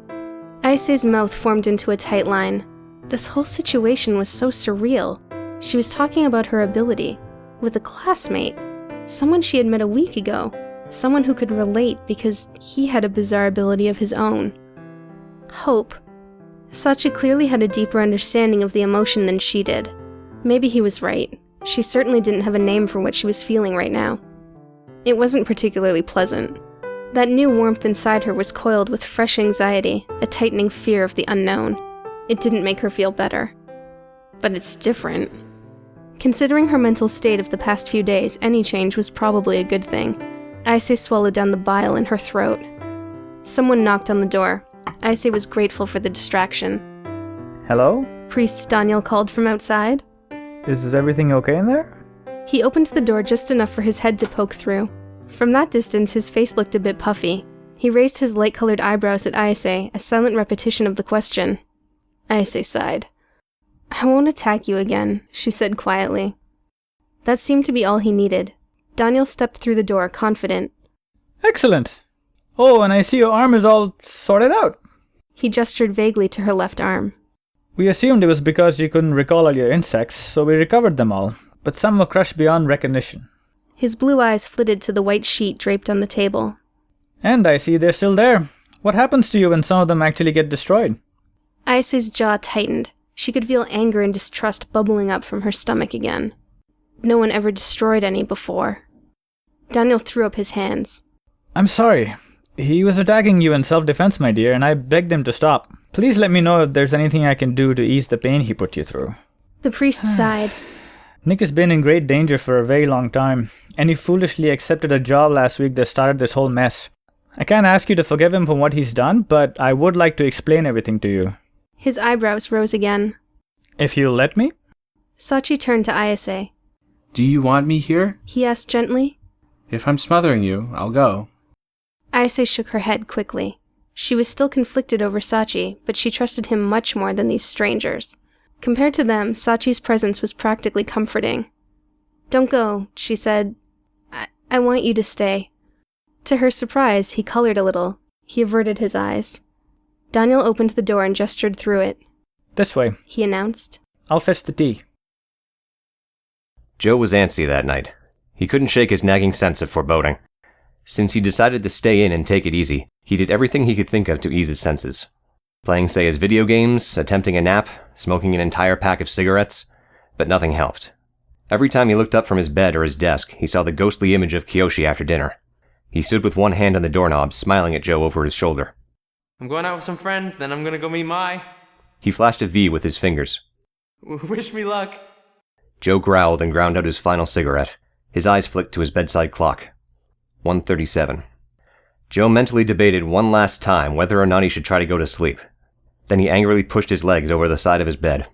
Ayase's mouth formed into a tight line. This whole situation was so surreal. She was talking about her ability, with a classmate, someone she had met a week ago, someone who could relate because he had a bizarre ability of his own. Hope. Sachi clearly had a deeper understanding of the emotion than she did. Maybe he was right. She certainly didn't have a name for what she was feeling right now. It wasn't particularly pleasant. That new warmth inside her was coiled with fresh anxiety, a tightening fear of the unknown. It didn't make her feel better. But it's different. Considering her mental state of the past few days, any change was probably a good thing. Ayase swallowed down the bile in her throat. Someone knocked on the door. Ayase was grateful for the distraction. Hello? Priest Daniel called from outside. Is everything okay in there? He opened the door just enough for his head to poke through. From that distance, his face looked a bit puffy. He raised his light-colored eyebrows at Ayase, a silent repetition of the question. Ayase sighed. I won't attack you again, she said quietly. That seemed to be all he needed. Daniel stepped through the door, confident. Excellent! Oh, and I see your arm is all sorted out. He gestured vaguely to her left arm. We assumed it was because you couldn't recall all your insects, so we recovered them all, but some were crushed beyond recognition. His blue eyes flitted to the white sheet draped on the table. And I see they're still there. What happens to you when some of them actually get destroyed? Ayase's jaw tightened. She could feel anger and distrust bubbling up from her stomach again. No one ever destroyed any before. Daniel threw up his hands. I'm sorry. He was attacking you in self-defense, my dear, and I begged him to stop. Please let me know if there's anything I can do to ease the pain he put you through. The priest sighed. Nick has been in great danger for a very long time, and he foolishly accepted a job last week that started this whole mess. I can't ask you to forgive him for what he's done, but I would like to explain everything to you. His eyebrows rose again. If you'll let me? Sachi turned to Ayase. Do you want me here? He asked gently. If I'm smothering you, I'll go. Ayase shook her head quickly. She was still conflicted over Sachi, but she trusted him much more than these strangers. Compared to them, Sachi's presence was practically comforting. Don't go, she said. I want you to stay. To her surprise, he colored a little. He averted his eyes. Daniel opened the door and gestured through it. This way, he announced. I'll fetch the tea. Joe was antsy that night. He couldn't shake his nagging sense of foreboding. Since he decided to stay in and take it easy, he did everything he could think of to ease his senses. Playing, say, his video games, attempting a nap, smoking an entire pack of cigarettes, but nothing helped. Every time he looked up from his bed or his desk, he saw the ghostly image of Kiyoshi after dinner. He stood with one hand on the doorknob, smiling at Joe over his shoulder. I'm going out with some friends, then I'm gonna go meet Mai. He flashed a V with his fingers. Wish me luck. Joe growled and ground out his final cigarette. His eyes flicked to his bedside clock. 1:37. Joe mentally debated one last time whether or not he should try to go to sleep. Then he angrily pushed his legs over the side of his bed.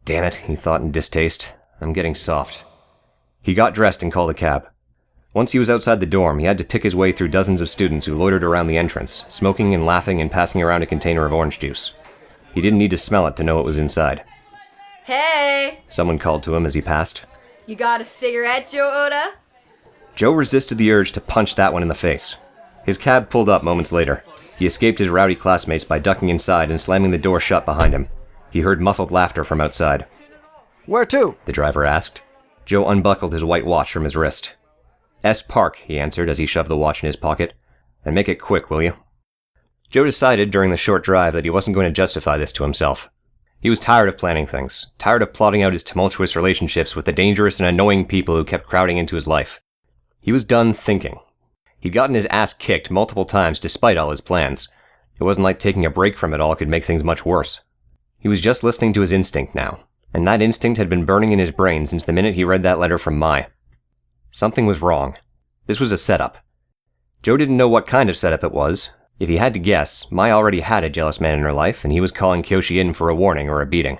Damn it, he thought in distaste. I'm getting soft. He got dressed and called a cab. Once he was outside the dorm, he had to pick his way through dozens of students who loitered around the entrance, smoking and laughing and passing around a container of orange juice. He didn't need to smell it to know it was inside. Hey! Someone called to him as he passed. You got a cigarette, Joe Oda? Joe resisted the urge to punch that one in the face. His cab pulled up moments later. He escaped his rowdy classmates by ducking inside and slamming the door shut behind him. He heard muffled laughter from outside. Where to? The driver asked. Joe unbuckled his white watch from his wrist. S Park, he answered as he shoved the watch in his pocket. And make it quick, will you? Joe decided during the short drive that he wasn't going to justify this to himself. He was tired of planning things, tired of plotting out his tumultuous relationships with the dangerous and annoying people who kept crowding into his life. He was done thinking. He'd gotten his ass kicked multiple times despite all his plans. It wasn't like taking a break from it all could make things much worse. He was just listening to his instinct now, and that instinct had been burning in his brain since the minute he read that letter from Mai. Something was wrong. This was a setup. Joe didn't know what kind of setup it was. If he had to guess, Mai already had a jealous man in her life, and he was calling Kyoshi in for a warning or a beating.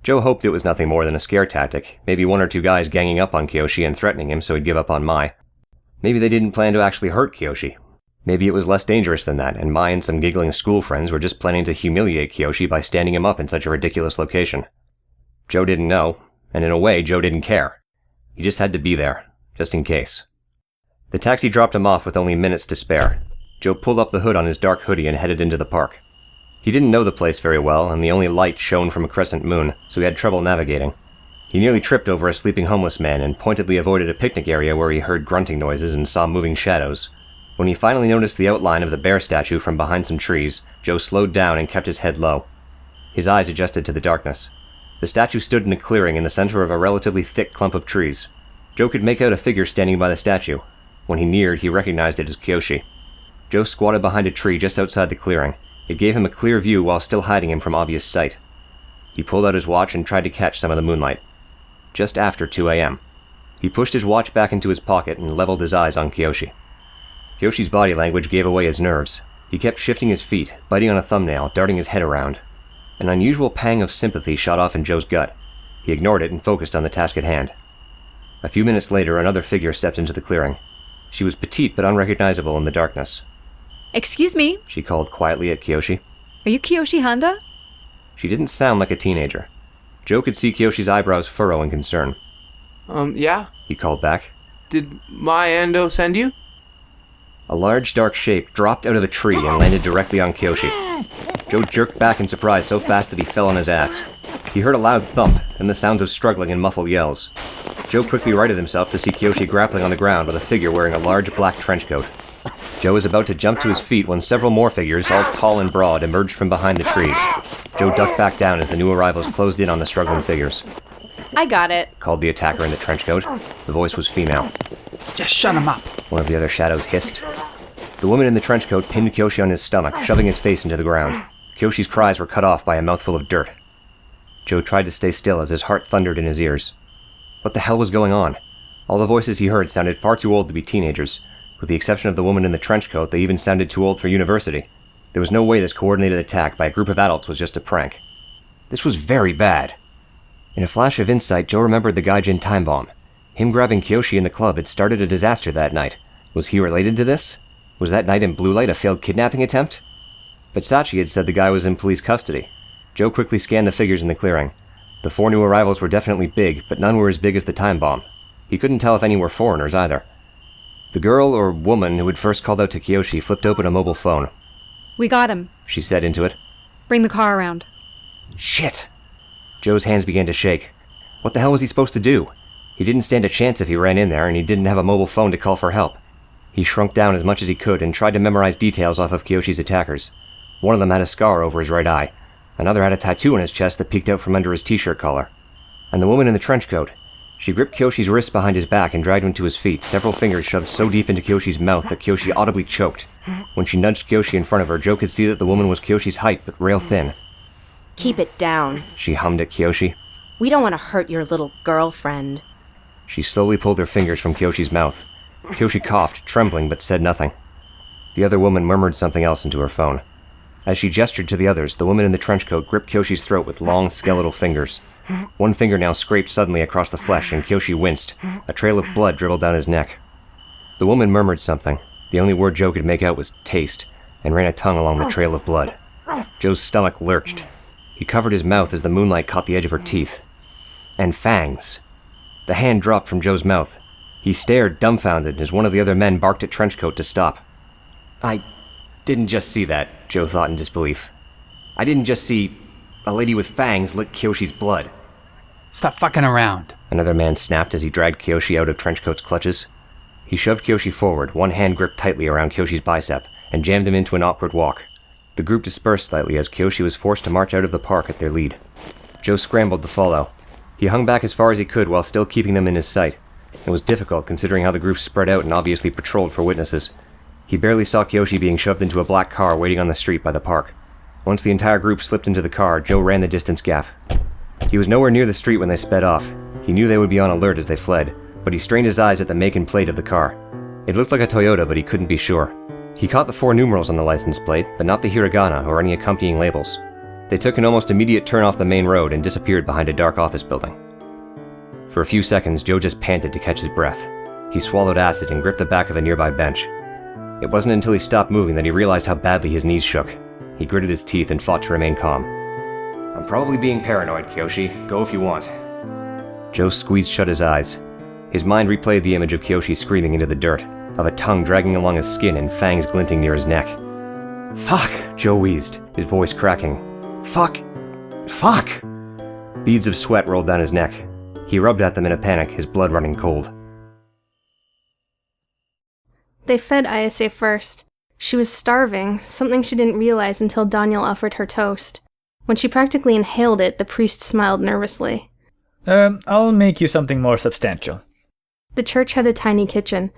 Joe hoped it was nothing more than a scare tactic, maybe one or two guys ganging up on Kyoshi and threatening him so he'd give up on Mai. Maybe they didn't plan to actually hurt Kyoshi. Maybe it was less dangerous than that, and Mai and some giggling school friends were just planning to humiliate Kyoshi by standing him up in such a ridiculous location. Joe didn't know, and in a way, Joe didn't care. He just had to be there, just in case. The taxi dropped him off with only minutes to spare. Joe pulled up the hood on his dark hoodie and headed into the park. He didn't know the place very well, and the only light shone from a crescent moon, so he had trouble navigating. He nearly tripped over a sleeping homeless man and pointedly avoided a picnic area where he heard grunting noises and saw moving shadows. When he finally noticed the outline of the bear statue from behind some trees, Joe slowed down and kept his head low. His eyes adjusted to the darkness. The statue stood in a clearing in the center of a relatively thick clump of trees. Joe could make out a figure standing by the statue. When he neared, he recognized it as Kyoshi. Joe squatted behind a tree just outside the clearing. It gave him a clear view while still hiding him from obvious sight. He pulled out his watch and tried to catch some of the moonlight. Just after 2 a.m. He pushed his watch back into his pocket and leveled his eyes on Kyoshi. Kyoshi's body language gave away his nerves. He kept shifting his feet, biting on a thumbnail, darting his head around. An unusual pang of sympathy shot off in Joe's gut. He ignored it and focused on the task at hand. A few minutes later, another figure stepped into the clearing. She was petite but unrecognizable in the darkness. Excuse me? She called quietly at Kyoshi. Are you Kyoshi Handa? She didn't sound like a teenager. Joe could see Kyoshi's eyebrows furrow in concern. Yeah? He called back. Did my Ando send you? A large dark shape dropped out of a tree and landed directly on Kyoshi. Joe jerked back in surprise so fast that he fell on his ass. He heard a loud thump and the sounds of struggling and muffled yells. Joe quickly righted himself to see Kyoshi grappling on the ground with a figure wearing a large black trench coat. Joe was about to jump to his feet when several more figures, all tall and broad, emerged from behind the trees. Joe ducked back down as the new arrivals closed in on the struggling figures. I got it, Called the attacker in the trench coat. The voice was female. Just shut him up. One of the other shadows hissed. The woman in the trench coat pinned Kyoshi on his stomach, shoving his face into the ground. Kyoshi's cries were cut off by a mouthful of dirt. Joe tried to stay still as his heart thundered in his ears. What the hell was going on? All the voices he heard sounded far too old to be teenagers. With the exception of the woman in the trench coat, they even sounded too old for university. There was no way this coordinated attack by a group of adults was just a prank. This was very bad. In a flash of insight, Joe remembered the Gaijin time bomb. Him grabbing Kyoshi in the club had started a disaster that night. Was he related to this? Was that night in Blue Light a failed kidnapping attempt? But Sachi had said the guy was in police custody. Joe quickly scanned the figures in the clearing. The 4 new arrivals were definitely big, but none were as big as the time bomb. He couldn't tell if any were foreigners either. The girl or woman who had first called out to Kyoshi flipped open a mobile phone. We got him. She said into it. Bring the car around. Shit! Joe's hands began to shake. What the hell was he supposed to do? He didn't stand a chance if he ran in there, and he didn't have a mobile phone to call for help. He shrunk down as much as he could and tried to memorize details off of Kyoshi's attackers. One of them had a scar over his right eye. Another had a tattoo on his chest that peeked out from under his t-shirt collar. And the woman in the trench coat. She gripped Kyoshi's wrists behind his back and dragged him to his feet, several fingers shoved so deep into Kyoshi's mouth that Kyoshi audibly choked. When she nudged Kyoshi in front of her, Joe could see that the woman was Kyoshi's height, but rail thin. Keep it down. She hummed at Kyoshi. We don't want to hurt your little girlfriend. She slowly pulled her fingers from Kyoshi's mouth. Kyoshi coughed, trembling, but said nothing. The other woman murmured something else into her phone. As she gestured to the others, the woman in the trench coat gripped Kyoshi's throat with long, skeletal fingers. One fingernail scraped suddenly across the flesh, and Kyoshi winced. A trail of blood dribbled down his neck. The woman murmured something. The only word Joe could make out was taste, and ran a tongue along the trail of blood. Joe's stomach lurched. He covered his mouth as the moonlight caught the edge of her teeth. And fangs. The hand dropped from Joe's mouth. He stared, dumbfounded, as one of the other men barked at Trenchcoat to stop. I didn't just see that, Joe thought in disbelief. I didn't just see a lady with fangs lick Kyoshi's blood. Stop fucking around. Another man snapped as he dragged Kiyoshi out of Trenchcoat's clutches. He shoved Kiyoshi forward, one hand gripped tightly around Kyoshi's bicep, and jammed him into an awkward walk. The group dispersed slightly as Kiyoshi was forced to march out of the park at their lead. Joe scrambled to follow. He hung back as far as he could while still keeping them in his sight. It was difficult considering how the group spread out and obviously patrolled for witnesses. He barely saw Kiyoshi being shoved into a black car waiting on the street by the park. Once the entire group slipped into the car, Joe ran the distance gap. He was nowhere near the street when they sped off. He knew they would be on alert as they fled, but he strained his eyes at the make and plate of the car. It looked like a Toyota, but he couldn't be sure. He caught the 4 numerals on the license plate, but not the hiragana or any accompanying labels. They took an almost immediate turn off the main road and disappeared behind a dark office building. For a few seconds, Joe just panted to catch his breath. He swallowed acid and gripped the back of a nearby bench. It wasn't until he stopped moving that he realized how badly his knees shook. He gritted his teeth and fought to remain calm. "I'm probably being paranoid, Kiyoshi. Go if you want." Joe squeezed shut his eyes. His mind replayed the image of Kiyoshi screaming into the dirt, of a tongue dragging along his skin and fangs glinting near his neck. "Fuck!" Joe wheezed, his voice cracking. "Fuck! Fuck!" Beads of sweat rolled down his neck. He rubbed at them in a panic, his blood running cold. They fed Ayase first. She was starving, something she didn't realize until Daniel offered her toast. When she practically inhaled it, the priest smiled nervously. I'll make you something more substantial. The church had a tiny kitchen.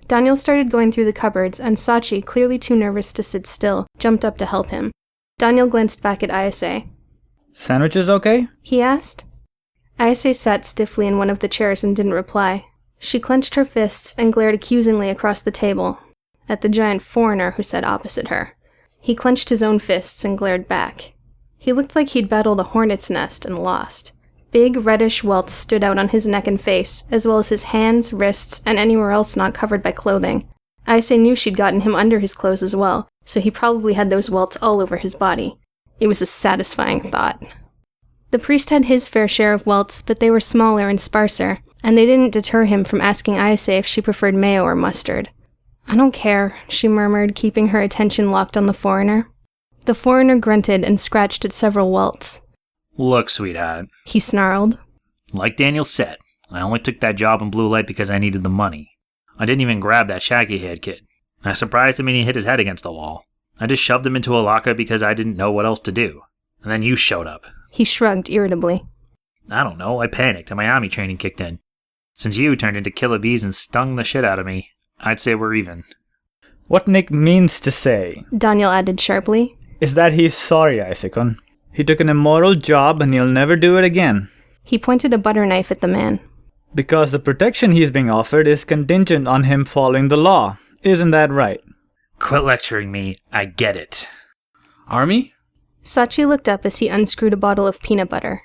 Daniel started going through the cupboards, and Sachi, clearly too nervous to sit still, jumped up to help him. Daniel glanced back at Ayase. "Sandwiches okay?" he asked. Ayase sat stiffly in one of the chairs and didn't reply. She clenched her fists and glared accusingly across the table, at the giant foreigner who sat opposite her. He clenched his own fists and glared back. He looked like he'd battled a hornet's nest and lost. Big reddish welts stood out on his neck and face, as well as his hands, wrists, and anywhere else not covered by clothing. Ayase knew she'd gotten him under his clothes as well, so he probably had those welts all over his body. It was a satisfying thought. The priest had his fair share of welts, but they were smaller and sparser, and they didn't deter him from asking Ayase if she preferred mayo or mustard. "I don't care," she murmured, keeping her attention locked on the foreigner. The foreigner grunted and scratched at several welts. "Look, sweetheart," he snarled. "Like Daniel said, I only took that job in Blue Light because I needed the money. I didn't even grab that shaggy-haired kid. I surprised him and he hit his head against the wall. I just shoved him into a locker because I didn't know what else to do. And then you showed up." He shrugged irritably. "I don't know, I panicked and my army training kicked in. Since you turned into killer bees and stung the shit out of me, I'd say we're even." What Nick means to say, Daniel added sharply, is that he's sorry, Isakun. He took an immoral job and he'll never do it again. He pointed a butter knife at the man. Because the protection he's being offered is contingent on him following the law. Isn't that right? "Quit lecturing me, I get it." Army? Sachi looked up as he unscrewed a bottle of peanut butter.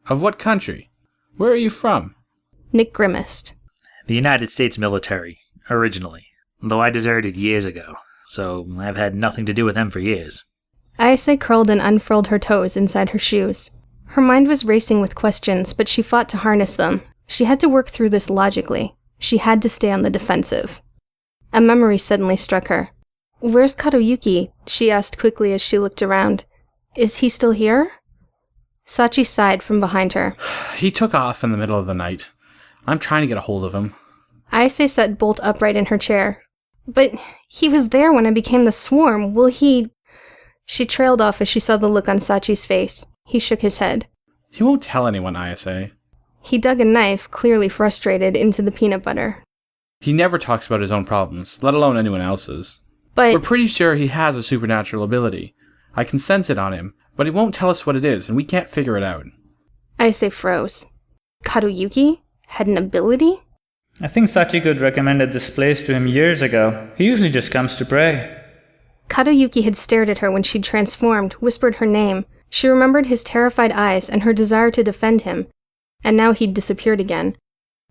Of what country? Where are you from? Nick grimaced. "The United States military, originally. Though I deserted years ago, so I've had nothing to do with them for years." Ayase curled and unfurled her toes inside her shoes. Her mind was racing with questions, but she fought to harness them. She had to work through this logically. She had to stay on the defensive. A memory suddenly struck her. "Where's Kadoyuki?" she asked quickly as she looked around. "Is he still here?" Sachi sighed from behind her. He took off in the middle of the night. I'm trying to get a hold of him. Ayase sat bolt upright in her chair. "But he was there when I became the swarm. Will he—" She trailed off as she saw the look on Sachi's face. He shook his head. He won't tell anyone, Ayase. He dug a knife, clearly frustrated, into the peanut butter. He never talks about his own problems, let alone anyone else's. But we're pretty sure he has a supernatural ability. I can sense it on him, but he won't tell us what it is, and we can't figure it out. Ayase froze. Kadoyuki had an ability? I think Sachi-good recommended this place to him years ago. He usually just comes to pray. Kadoyuki had stared at her when she'd transformed, whispered her name. She remembered his terrified eyes and her desire to defend him. And now he'd disappeared again.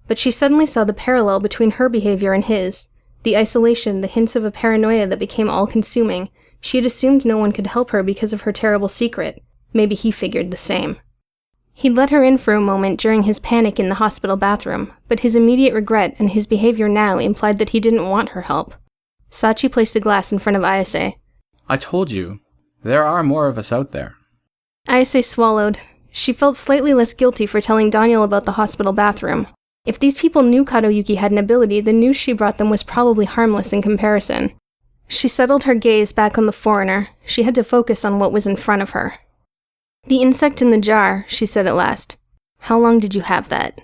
But she suddenly saw the parallel between her behavior and his. The isolation, the hints of a paranoia that became all-consuming. She had assumed no one could help her because of her terrible secret. Maybe he figured the same. He'd let her in for a moment during his panic in the hospital bathroom, but his immediate regret and his behavior now implied that he didn't want her help. Sachi placed a glass in front of Ayase. I told you, there are more of us out there. Ayase swallowed. She felt slightly less guilty for telling Daniel about the hospital bathroom. If these people knew Kadoyuki had an ability, the news she brought them was probably harmless in comparison. She settled her gaze back on the foreigner. She had to focus on what was in front of her. "The insect in the jar," she said at last. "How long did you have that?"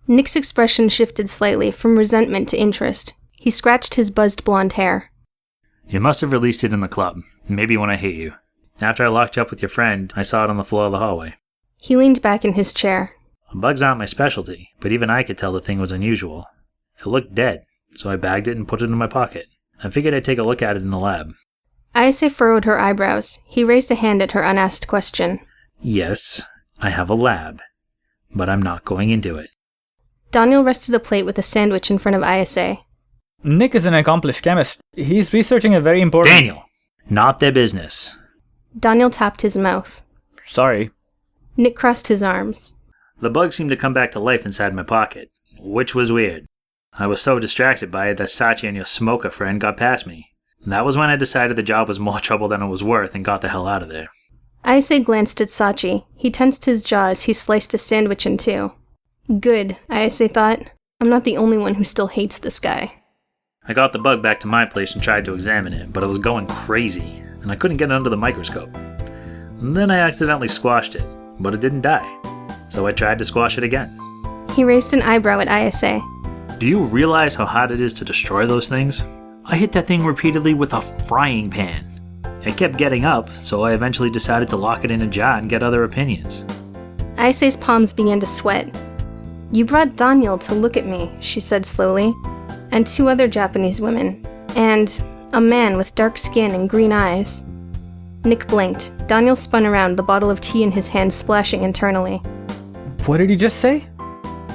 Nick's expression shifted slightly, from resentment to interest. He scratched his buzzed blonde hair. You must have released it in the club, maybe when I hit you. After I locked you up with your friend, I saw it on the floor of the hallway. He leaned back in his chair. Bugs aren't my specialty, but even I could tell the thing was unusual. It looked dead, so I bagged it and put it in my pocket. I figured I'd take a look at it in the lab. Ayase furrowed her eyebrows. He raised a hand at her unasked question. Yes, I have a lab, but I'm not going into it. Daniel rested a plate with a sandwich in front of Ayase. Nick is an accomplished chemist. He's researching a very important... Daniel! Not their business. Daniel tapped his mouth. Sorry. Nick crossed his arms. The bug seemed to come back to life inside my pocket, which was weird. I was so distracted by it that Sachi and your smoker friend got past me. That was when I decided the job was more trouble than it was worth and got the hell out of there. Ayase glanced at Sachi. He tensed his jaw as he sliced a sandwich in two. Good, Ayase thought. I'm not the only one who still hates this guy. I got the bug back to my place and tried to examine it, but it was going crazy, and I couldn't get it under the microscope. And then I accidentally squashed it, but it didn't die. So I tried to squash it again. He raised an eyebrow at Ayase. Do you realize how hard it is to destroy those things? I hit that thing repeatedly with a frying pan. It kept getting up, so I eventually decided to lock it in a jar and get other opinions. Ayase's palms began to sweat. You brought Daniel to look at me, she said slowly, and 2 other Japanese women, and a man with dark skin and green eyes. Nick blinked. Daniel spun around, the bottle of tea in his hand splashing internally. What did he just say?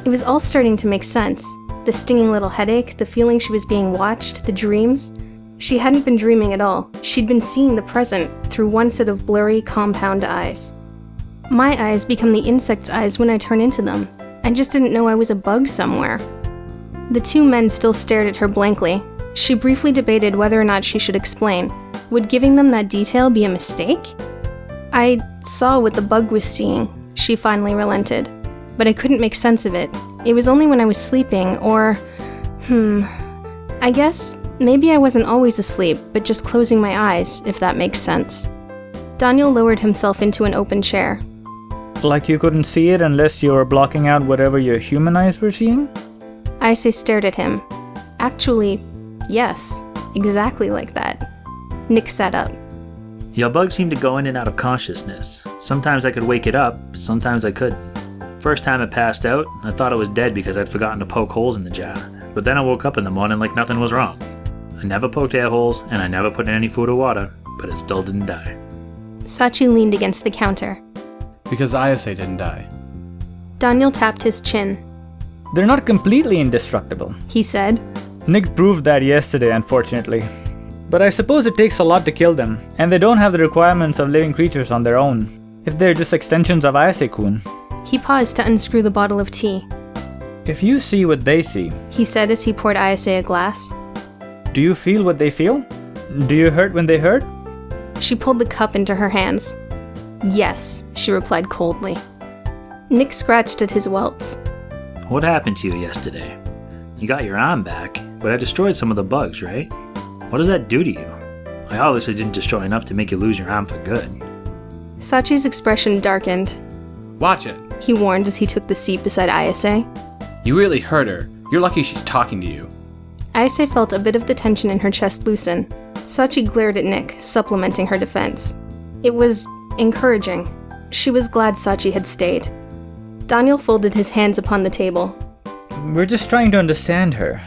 It was all starting to make sense. The stinging little headache, the feeling she was being watched, the dreams. She hadn't been dreaming at all. She'd been seeing the present through one set of blurry, compound eyes. My eyes become the insect's eyes when I turn into them. I just didn't know I was a bug somewhere. The 2 men still stared at her blankly. She briefly debated whether or not she should explain. Would giving them that detail be a mistake? I saw what the bug was seeing, she finally relented. But I couldn't make sense of it. It was only when I was sleeping, or... I guess maybe I wasn't always asleep, but just closing my eyes, if that makes sense. Daniel lowered himself into an open chair. Like you couldn't see it unless you were blocking out whatever your human eyes were seeing? Ayase stared at him. Actually, yes, exactly like that. Nick sat up. Your bug seemed to go in and out of consciousness. Sometimes I could wake it up, sometimes I couldn't. First time it passed out, I thought it was dead because I'd forgotten to poke holes in the jar. But then I woke up in the morning like nothing was wrong. I never poked air holes, and I never put in any food or water, but it still didn't die. Sachi leaned against the counter. Because Ayase didn't die. Daniel tapped his chin. They're not completely indestructible, he said. Nick proved that yesterday, unfortunately. But I suppose it takes a lot to kill them, and they don't have the requirements of living creatures on their own, if they're just extensions of Ayase-kun. He paused to unscrew the bottle of tea. If you see what they see, he said as he poured Ayase a glass. Do you feel what they feel? Do you hurt when they hurt? She pulled the cup into her hands. Yes, she replied coldly. Nick scratched at his welts. What happened to you yesterday? You got your arm back, but I destroyed some of the bugs, right? What does that do to you? I obviously didn't destroy enough to make you lose your arm for good. Sachi's expression darkened. Watch it, he warned as he took the seat beside Ayase. You really hurt her. You're lucky she's talking to you. Ayase felt a bit of the tension in her chest loosen. Sachi glared at Nick, supplementing her defense. It was encouraging. She was glad Sachi had stayed. Daniel folded his hands upon the table. We're just trying to understand her.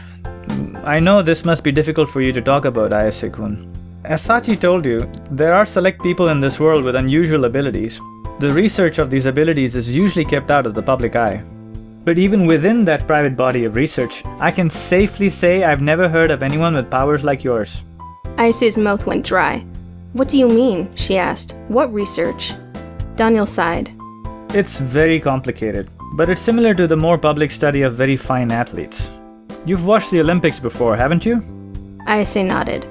I know this must be difficult for you to talk about, Ayase-kun. As Sachi told you, there are select people in this world with unusual abilities. The research of these abilities is usually kept out of the public eye. But even within that private body of research, I can safely say I've never heard of anyone with powers like yours. Ayase's mouth went dry. What do you mean? She asked. What research? Daniel sighed. It's very complicated, but it's similar to the more public study of very fine athletes. You've watched the Olympics before, haven't you? Ayase nodded.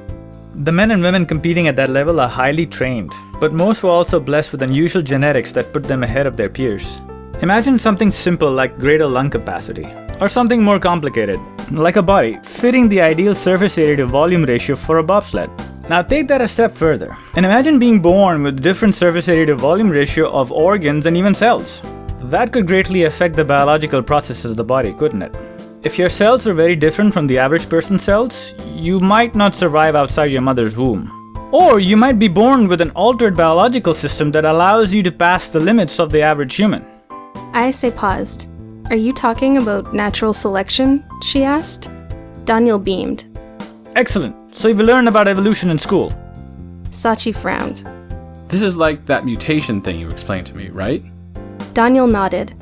The men and women competing at that level are highly trained, but most were also blessed with unusual genetics that put them ahead of their peers. Imagine something simple like greater lung capacity, or something more complicated, like a body fitting the ideal surface area to volume ratio for a bobsled. Now take that a step further, and imagine being born with different surface area to volume ratio of organs and even cells. That could greatly affect the biological processes of the body, couldn't it? If your cells are very different from the average person's cells, you might not survive outside your mother's womb. Or you might be born with an altered biological system that allows you to pass the limits of the average human. Ayase paused. Are you talking about natural selection? She asked. Daniel beamed. Excellent. So you've learned about evolution in school. Sachi frowned. This is like that mutation thing you explained to me, right? Daniel nodded.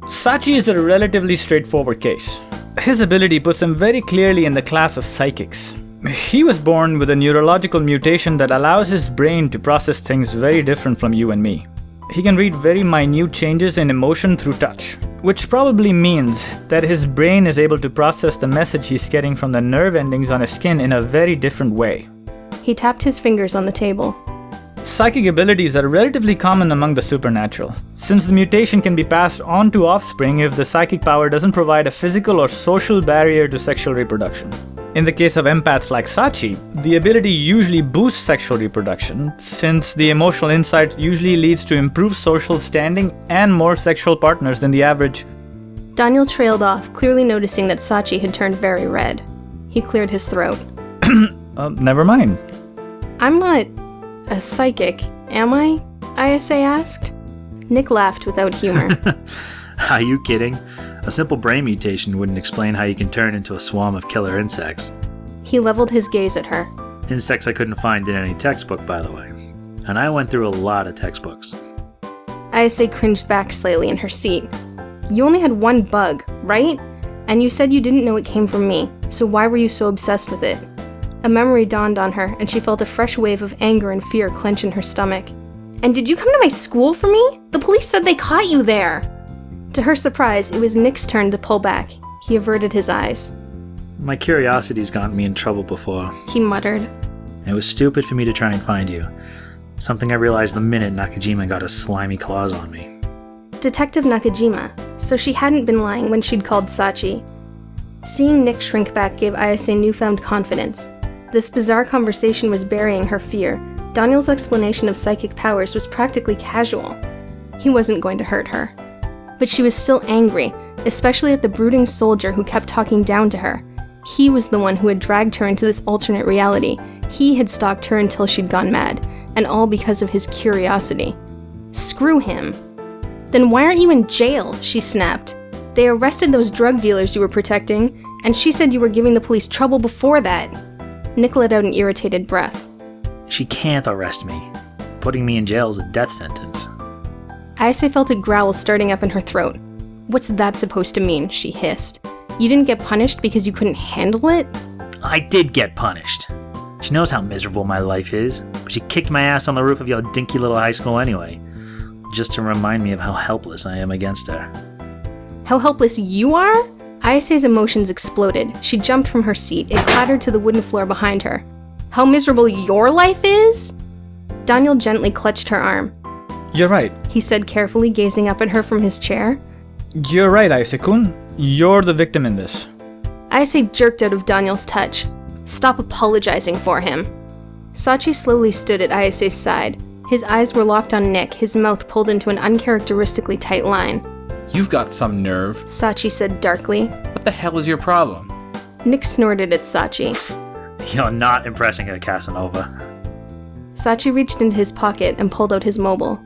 Sachi is a relatively straightforward case. His ability puts him very clearly in the class of psychics. He was born with a neurological mutation that allows his brain to process things very different from you and me. He can read very minute changes in emotion through touch, which probably means that his brain is able to process the message he's getting from the nerve endings on his skin in a very different way. He tapped his fingers on the table. Psychic abilities are relatively common among the supernatural, since the mutation can be passed on to offspring if the psychic power doesn't provide a physical or social barrier to sexual reproduction. In the case of empaths like Sachi, the ability usually boosts sexual reproduction, since the emotional insight usually leads to improved social standing and more sexual partners than the average. Daniel trailed off, clearly noticing that Sachi had turned very red. He cleared his throat. Never mind. I'm not a psychic, am I? Ayase asked. Nick laughed without humor. Are you kidding? A simple brain mutation wouldn't explain how you can turn into a swarm of killer insects. He leveled his gaze at her. Insects I couldn't find in any textbook, by the way. And I went through a lot of textbooks. Ayase cringed back slightly in her seat. You only had one bug, right? And you said you didn't know it came from me, so why were you so obsessed with it? A memory dawned on her, and she felt a fresh wave of anger and fear clench in her stomach. And did you come to my school for me? The police said they caught you there! To her surprise, it was Nick's turn to pull back. He averted his eyes. My curiosity's gotten me in trouble before. He muttered. It was stupid for me to try and find you. Something I realized the minute Nakajima got his slimy claws on me. Detective Nakajima, so she hadn't been lying when she'd called Sachi. Seeing Nick shrink back gave Ayase newfound confidence. This bizarre conversation was burying her fear. Daniel's explanation of psychic powers was practically casual. He wasn't going to hurt her. But she was still angry, especially at the brooding soldier who kept talking down to her. He was the one who had dragged her into this alternate reality. He had stalked her until she'd gone mad, and all because of his curiosity. Screw him. Then why aren't you in jail? She snapped. They arrested those drug dealers you were protecting, and she said you were giving the police trouble before that. Nick let out an irritated breath. She can't arrest me. Putting me in jail is a death sentence. Ayase felt a growl starting up in her throat. What's that supposed to mean? She hissed. You didn't get punished because you couldn't handle it? I did get punished. She knows how miserable my life is, but she kicked my ass on the roof of your dinky little high school anyway, just to remind me of how helpless I am against her. How helpless you are? Ayase's emotions exploded. She jumped from her seat. It clattered to the wooden floor behind her. How miserable your life is? Daniel gently clutched her arm. You're right, he said carefully, gazing up at her from his chair. You're right, Ayase-kun. You're the victim in this. Ayase jerked out of Daniel's touch. Stop apologizing for him. Sachi slowly stood at Ayase's side. His eyes were locked on Nick, his mouth pulled into an uncharacteristically tight line. You've got some nerve, Sachi said darkly. What the hell is your problem? Nick snorted at Sachi. You're not impressing her, Casanova. Sachi reached into his pocket and pulled out his mobile.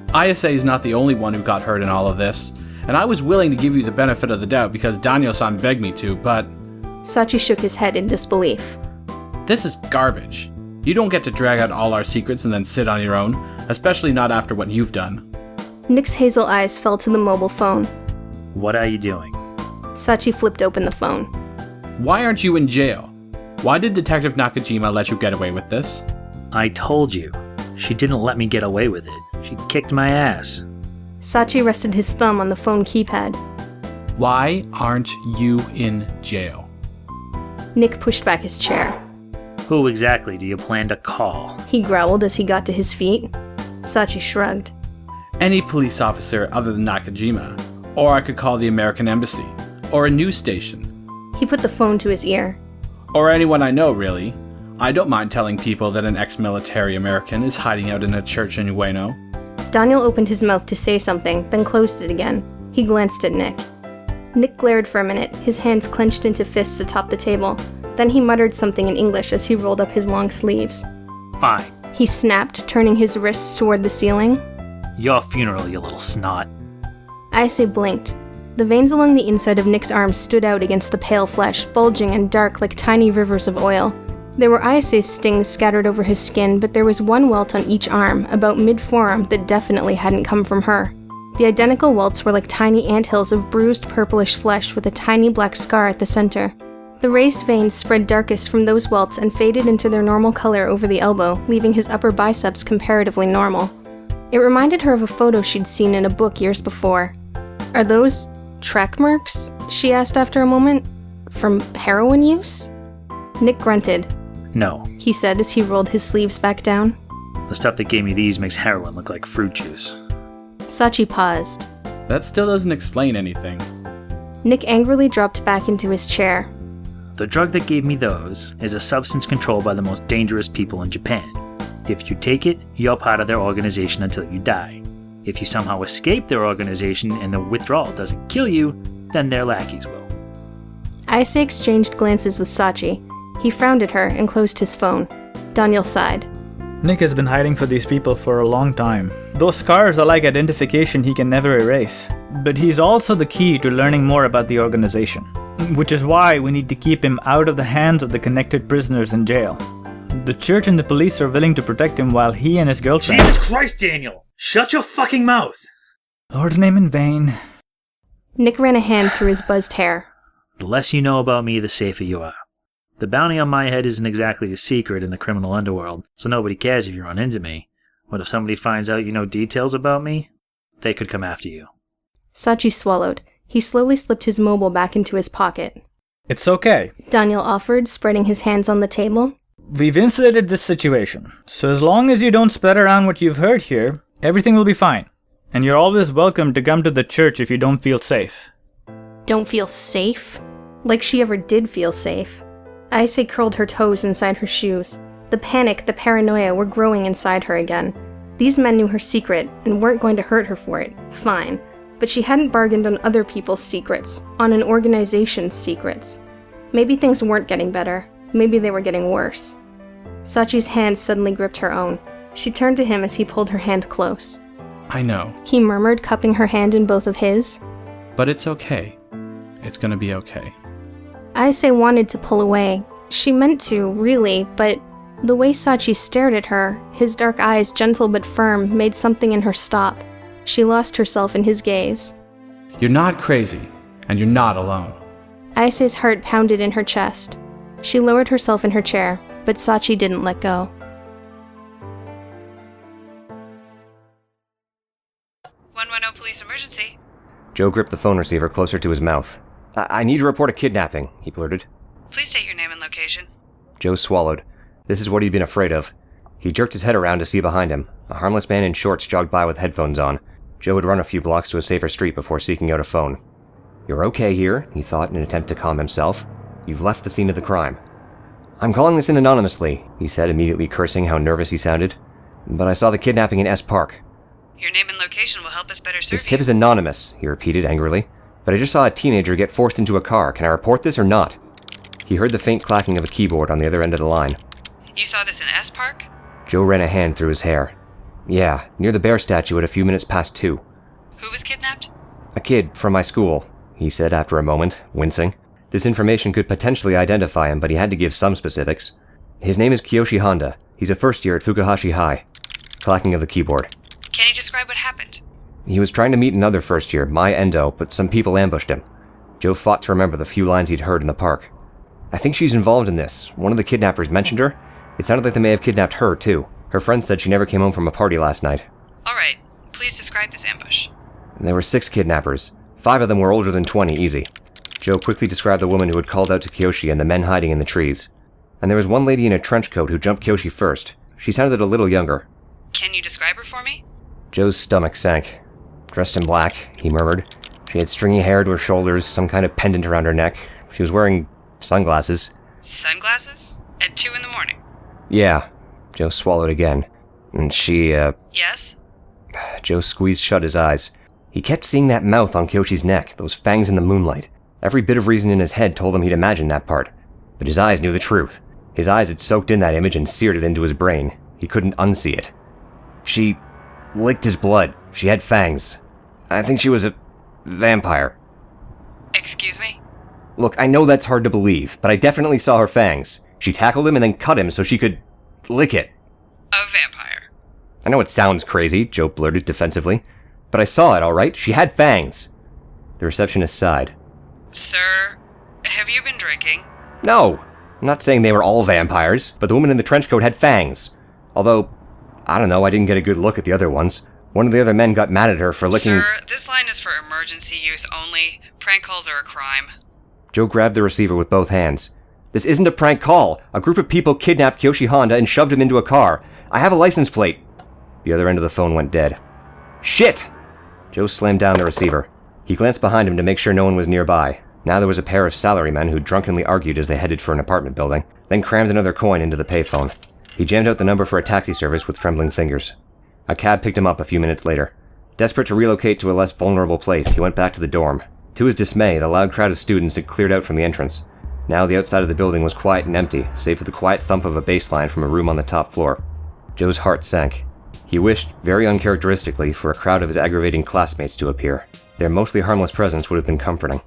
Ayase is not the only one who got hurt in all of this, and I was willing to give you the benefit of the doubt because Daniel-san begged me to, but... Sachi shook his head in disbelief. This is garbage. You don't get to drag out all our secrets and then sit on your own, especially not after what you've done. Nick's hazel eyes fell to the mobile phone. What are you doing? Sachi flipped open the phone. Why aren't you in jail? Why did Detective Nakajima let you get away with this? I told you. She didn't let me get away with it. She kicked my ass. Sachi rested his thumb on the phone keypad. Why aren't you in jail? Nick pushed back his chair. Who exactly do you plan to call? He growled as he got to his feet. Sachi shrugged. Any police officer other than Nakajima. Or I could call the American Embassy. Or a news station. He put the phone to his ear. Or anyone I know, really. I don't mind telling people that an ex-military American is hiding out in a church in Ueno. Daniel opened his mouth to say something, then closed it again. He glanced at Nick. Nick glared for a minute, his hands clenched into fists atop the table. Then he muttered something in English as he rolled up his long sleeves. Fine. He snapped, turning his wrists toward the ceiling. Your funeral, you little snot. Ayase blinked. The veins along the inside of Nick's arms stood out against the pale flesh, bulging and dark like tiny rivers of oil. There were Ayase's stings scattered over his skin, but there was one welt on each arm, about mid-forearm, that definitely hadn't come from her. The identical welts were like tiny anthills of bruised purplish flesh with a tiny black scar at the center. The raised veins spread darkest from those welts and faded into their normal color over the elbow, leaving his upper biceps comparatively normal. It reminded her of a photo she'd seen in a book years before. Are those track marks? She asked after a moment. From heroin use? Nick grunted. No. He said as he rolled his sleeves back down. The stuff that gave me these makes heroin look like fruit juice. Sachi paused. That still doesn't explain anything. Nick angrily dropped back into his chair. The drug that gave me those is a substance controlled by the most dangerous people in Japan. If you take it, you're part of their organization until you die. If you somehow escape their organization and the withdrawal doesn't kill you, then their lackeys will. Ayase exchanged glances with Sachi. He frowned at her and closed his phone. Daniel sighed. Nick has been hiding for these people for a long time. Those scars are like identification he can never erase. But he's also the key to learning more about the organization. Which is why we need to keep him out of the hands of the connected prisoners in jail. The church and the police are willing to protect him while he and his girlfriend... Jesus Christ, Daniel! Shut your fucking mouth! Lord's name in vain. Nick ran a hand through his buzzed hair. The less you know about me, the safer you are. The bounty on my head isn't exactly a secret in the criminal underworld, so nobody cares if you run into me. But if somebody finds out you know details about me, they could come after you. Sachi swallowed. He slowly slipped his mobile back into his pocket. It's okay. Daniel offered, spreading his hands on the table. We've insulated this situation, so as long as you don't spread around what you've heard here, everything will be fine. And you're always welcome to come to the church if you don't feel safe. Don't feel safe? Like she ever did feel safe. Ayase curled her toes inside her shoes. The panic, the paranoia were growing inside her again. These men knew her secret and weren't going to hurt her for it. Fine. But she hadn't bargained on other people's secrets, on an organization's secrets. Maybe things weren't getting better. Maybe they were getting worse. Sachi's hand suddenly gripped her own. She turned to him as he pulled her hand close. I know. He murmured, cupping her hand in both of his. But it's okay. It's gonna be okay. Ayase wanted to pull away. She meant to, really, but the way Sachi stared at her, his dark eyes gentle but firm, made something in her stop. She lost herself in his gaze. You're not crazy, and you're not alone. Ayase's heart pounded in her chest. She lowered herself in her chair, but Sachi didn't let go. Police emergency. Joe gripped the phone receiver closer to his mouth. I need to report a kidnapping, he blurted. Please state your name and location. Joe swallowed. This is what he'd been afraid of. He jerked his head around to see behind him. A harmless man in shorts jogged by with headphones on. Joe had run a few blocks to a safer street before seeking out a phone. You're okay here, he thought in an attempt to calm himself. You've left the scene of the crime. I'm calling this in anonymously, he said, immediately cursing how nervous he sounded. But I saw the kidnapping in S Park. Your name and location will help us better serve This tip you. is anonymous, he repeated angrily. But I just saw a teenager get forced into a car. Can I report this or not? He heard the faint clacking of a keyboard on the other end of the line. You saw this in S Park? Joe ran a hand through his hair. Yeah, near the bear statue at a few minutes past 2. Who was kidnapped? A kid from my school, he said after a moment, wincing. This information could potentially identify him, but he had to give some specifics. His name is Kiyoshi Honda. He's a first year at Fukuhashi High. Clacking of the keyboard. Can you describe what happened? He was trying to meet another first year, Mai Endo, but some people ambushed him. Joe fought to remember the few lines he'd heard in the park. I think she's involved in this. One of the kidnappers mentioned her. It sounded like they may have kidnapped her, too. Her friend said she never came home from a party last night. Alright, please describe this ambush. There were 6 kidnappers. 5 of them were older than 20, easy. Joe quickly described the woman who had called out to Kiyoshi and the men hiding in the trees. And there was one lady in a trench coat who jumped Kyoshi first. She sounded a little younger. Can you describe her for me? Joe's stomach sank. Dressed in black, he murmured. She had stringy hair to her shoulders, some kind of pendant around her neck. She was wearing sunglasses. Sunglasses? At 2 in the morning? Yeah. Joe swallowed again. And she, Yes? Joe squeezed shut his eyes. He kept seeing that mouth on Kyoshi's neck, those fangs in the moonlight. Every bit of reason in his head told him he'd imagined that part. But his eyes knew the truth. His eyes had soaked in that image and seared it into his brain. He couldn't unsee it. She licked his blood. She had fangs. I think she was a vampire. Excuse me? Look, I know that's hard to believe, but I definitely saw her fangs. She tackled him and then cut him so she could lick it. A vampire. I know it sounds crazy, Joe blurted defensively, but I saw it, all right? She had fangs. The receptionist sighed. Sir, have you been drinking? No, I'm not saying they were all vampires, but the woman in the trench coat had fangs. Although, I don't know, I didn't get a good look at the other ones. One of the other men got mad at her for licking... Sir, this line is for emergency use only. Prank calls are a crime. Joe grabbed the receiver with both hands. This isn't a prank call. A group of people kidnapped Kyoshi Honda and shoved him into a car. I have a license plate. The other end of the phone went dead. Shit! Joe slammed down the receiver. He glanced behind him to make sure no one was nearby. Now there was a pair of salarymen who drunkenly argued as they headed for an apartment building, then crammed another coin into the payphone. He jammed out the number for a taxi service with trembling fingers. A cab picked him up a few minutes later. Desperate to relocate to a less vulnerable place, he went back to the dorm. To his dismay, the loud crowd of students had cleared out from the entrance. Now the outside of the building was quiet and empty, save for the quiet thump of a bass line from a room on the top floor. Joe's heart sank. He wished, very uncharacteristically, for a crowd of his aggravating classmates to appear. Their mostly harmless presence would have been comforting.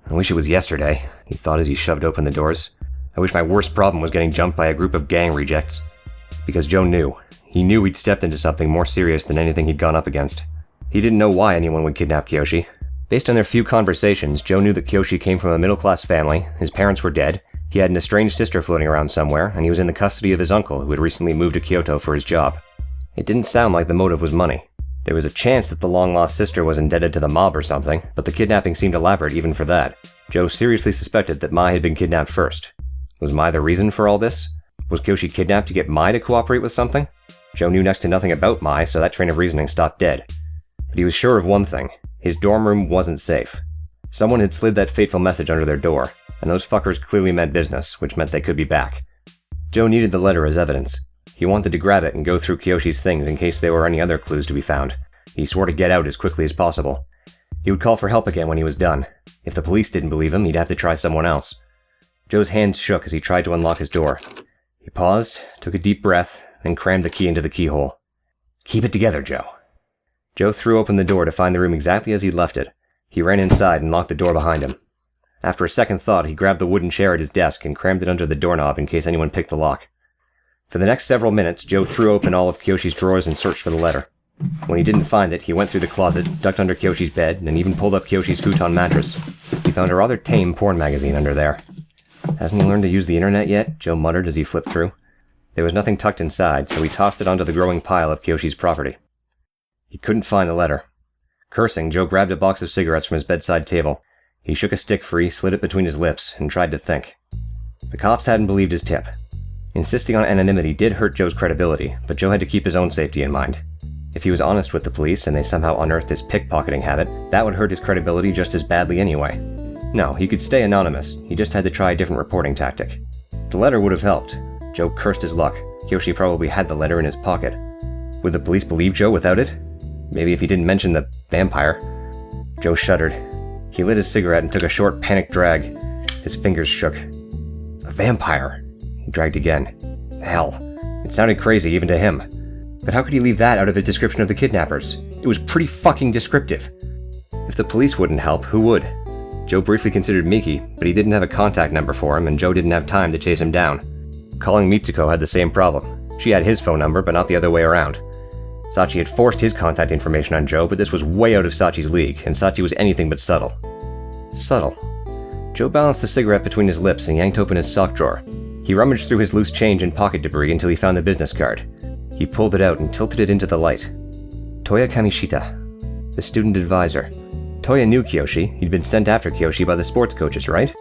I wish it was yesterday, he thought as he shoved open the doors. I wish my worst problem was getting jumped by a group of gang rejects. Because Joe knew. He knew he'd stepped into something more serious than anything he'd gone up against. He didn't know why anyone would kidnap Kyoshi. Based on their few conversations, Joe knew that Kyoshi came from a middle-class family, his parents were dead, he had an estranged sister floating around somewhere, and he was in the custody of his uncle who had recently moved to Kyoto for his job. It didn't sound like the motive was money. There was a chance that the long-lost sister was indebted to the mob or something, but the kidnapping seemed elaborate even for that. Joe seriously suspected that Mai had been kidnapped first. Was Mai the reason for all this? Was Kyoshi kidnapped to get Mai to cooperate with something? Joe knew next to nothing about Mai, so that train of reasoning stopped dead. But he was sure of one thing. His dorm room wasn't safe. Someone had slid that fateful message under their door, and those fuckers clearly meant business, which meant they could be back. Joe needed the letter as evidence. He wanted to grab it and go through Kyoshi's things in case there were any other clues to be found. He swore to get out as quickly as possible. He would call for help again when he was done. If the police didn't believe him, he'd have to try someone else. Joe's hands shook as he tried to unlock his door. He paused, took a deep breath, and crammed the key into the keyhole. Keep it together, Joe. Joe threw open the door to find the room exactly as he'd left it. He ran inside and locked the door behind him. After a second thought, he grabbed the wooden chair at his desk and crammed it under the doorknob in case anyone picked the lock. For the next several minutes, Joe threw open all of Kyoshi's drawers and searched for the letter. When he didn't find it, he went through the closet, ducked under Kyoshi's bed, and even pulled up Kyoshi's futon mattress. He found a rather tame porn magazine under there. Hasn't he learned to use the internet yet? Joe muttered as he flipped through. There was nothing tucked inside, so he tossed it onto the growing pile of Kyoshi's property. He couldn't find the letter. Cursing, Joe grabbed a box of cigarettes from his bedside table. He shook a stick free, slid it between his lips, and tried to think. The cops hadn't believed his tip. Insisting on anonymity did hurt Joe's credibility, but Joe had to keep his own safety in mind. If he was honest with the police and they somehow unearthed his pickpocketing habit, that would hurt his credibility just as badly anyway. No, he could stay anonymous. He just had to try a different reporting tactic. The letter would have helped. Joe cursed his luck. Kyoshi probably had the letter in his pocket. Would the police believe Joe without it? Maybe if he didn't mention the vampire. Joe shuddered. He lit his cigarette and took a short, panicked drag. His fingers shook. A vampire. He dragged again. Hell. It sounded crazy even to him. But how could he leave that out of his description of the kidnappers? It was pretty fucking descriptive. If the police wouldn't help, who would? Joe briefly considered Miki, but he didn't have a contact number for him, and Joe didn't have time to chase him down. Calling Mitsuko had the same problem. She had his phone number, but not the other way around. Sachi had forced his contact information on Joe, but this was way out of Sachi's league, and Sachi was anything but subtle. Subtle. Joe balanced the cigarette between his lips and yanked open his sock drawer. He rummaged through his loose change and pocket debris until he found the business card. He pulled it out and tilted it into the light. Toya Kamishita, the student advisor. Toya knew Kyoshi. He'd been sent after Kyoshi by the sports coaches, right?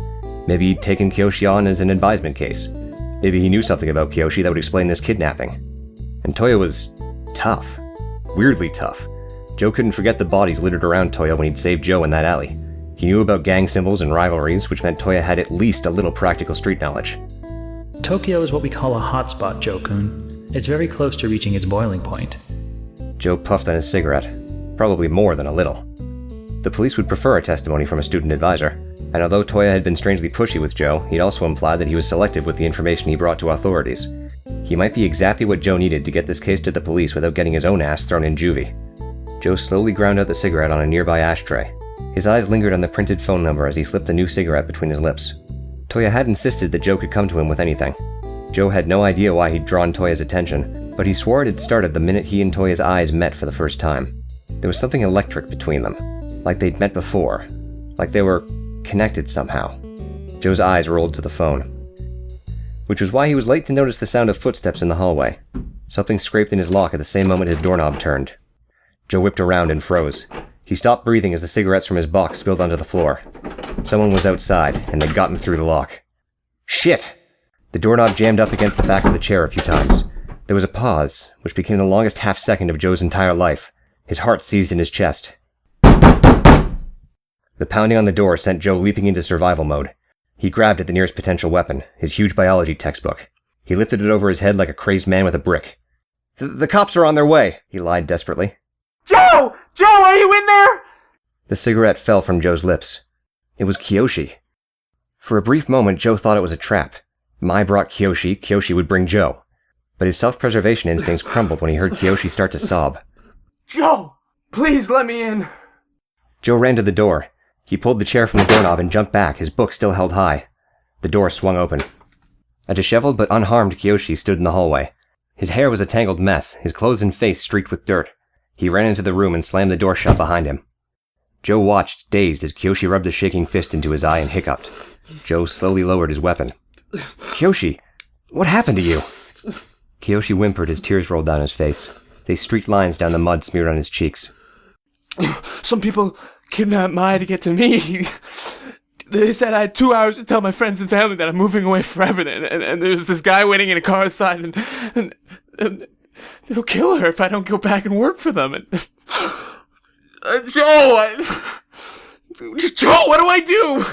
Maybe he'd taken Kyoshi on as an advisement case. Maybe he knew something about Kiyoshi that would explain this kidnapping. And Toya was tough. Weirdly tough. Joe couldn't forget the bodies littered around Toya when he'd saved Joe in that alley. He knew about gang symbols and rivalries, which meant Toya had at least a little practical street knowledge. Tokyo is what we call a hotspot, Joe-kun. It's very close to reaching its boiling point. Joe puffed on his cigarette. Probably more than a little. The police would prefer a testimony from a student advisor, and although Toya had been strangely pushy with Joe, he'd also implied that he was selective with the information he brought to authorities. He might be exactly what Joe needed to get this case to the police without getting his own ass thrown in juvie. Joe slowly ground out the cigarette on a nearby ashtray. His eyes lingered on the printed phone number as he slipped a new cigarette between his lips. Toya had insisted that Joe could come to him with anything. Joe had no idea why he'd drawn Toya's attention, but he swore it had started the minute he and Toya's eyes met for the first time. There was something electric between them, like they'd met before, like they were connected somehow. Joe's eyes rolled to the phone, which was why he was late to notice the sound of footsteps in the hallway. Something scraped in his lock at the same moment his doorknob turned. Joe whipped around and froze. He stopped breathing as the cigarettes from his box spilled onto the floor. Someone was outside, and they'd gotten through the lock. Shit! The doorknob jammed up against the back of the chair a few times. There was a pause, which became the longest half-second of Joe's entire life. His heart seized in his chest. The pounding on the door sent Joe leaping into survival mode. He grabbed at the nearest potential weapon, his huge biology textbook. He lifted it over his head like a crazed man with a brick. The cops are on their way, he lied desperately. Joe! Joe, are you in there? The cigarette fell from Joe's lips. It was Kiyoshi. For a brief moment, Joe thought it was a trap. Mai brought Kiyoshi, Kiyoshi would bring Joe. But his self-preservation instincts crumbled when he heard Kiyoshi start to sob. Joe, please let me in. Joe ran to the door. He pulled the chair from the doorknob and jumped back, his book still held high. The door swung open. A disheveled but unharmed Kiyoshi stood in the hallway. His hair was a tangled mess, his clothes and face streaked with dirt. He ran into the room and slammed the door shut behind him. Joe watched, dazed, as Kiyoshi rubbed a shaking fist into his eye and hiccuped. Joe slowly lowered his weapon. Kiyoshi, what happened to you? Kiyoshi whimpered as tears rolled down his face. They streaked lines down the mud smeared on his cheeks. Some people kidnapped Mai to get to me. They said I had 2 hours to tell my friends and family that I'm moving away forever, and there's this guy waiting in a car outside, and they'll kill her if I don't go back and work for them. And Joe, what do I do?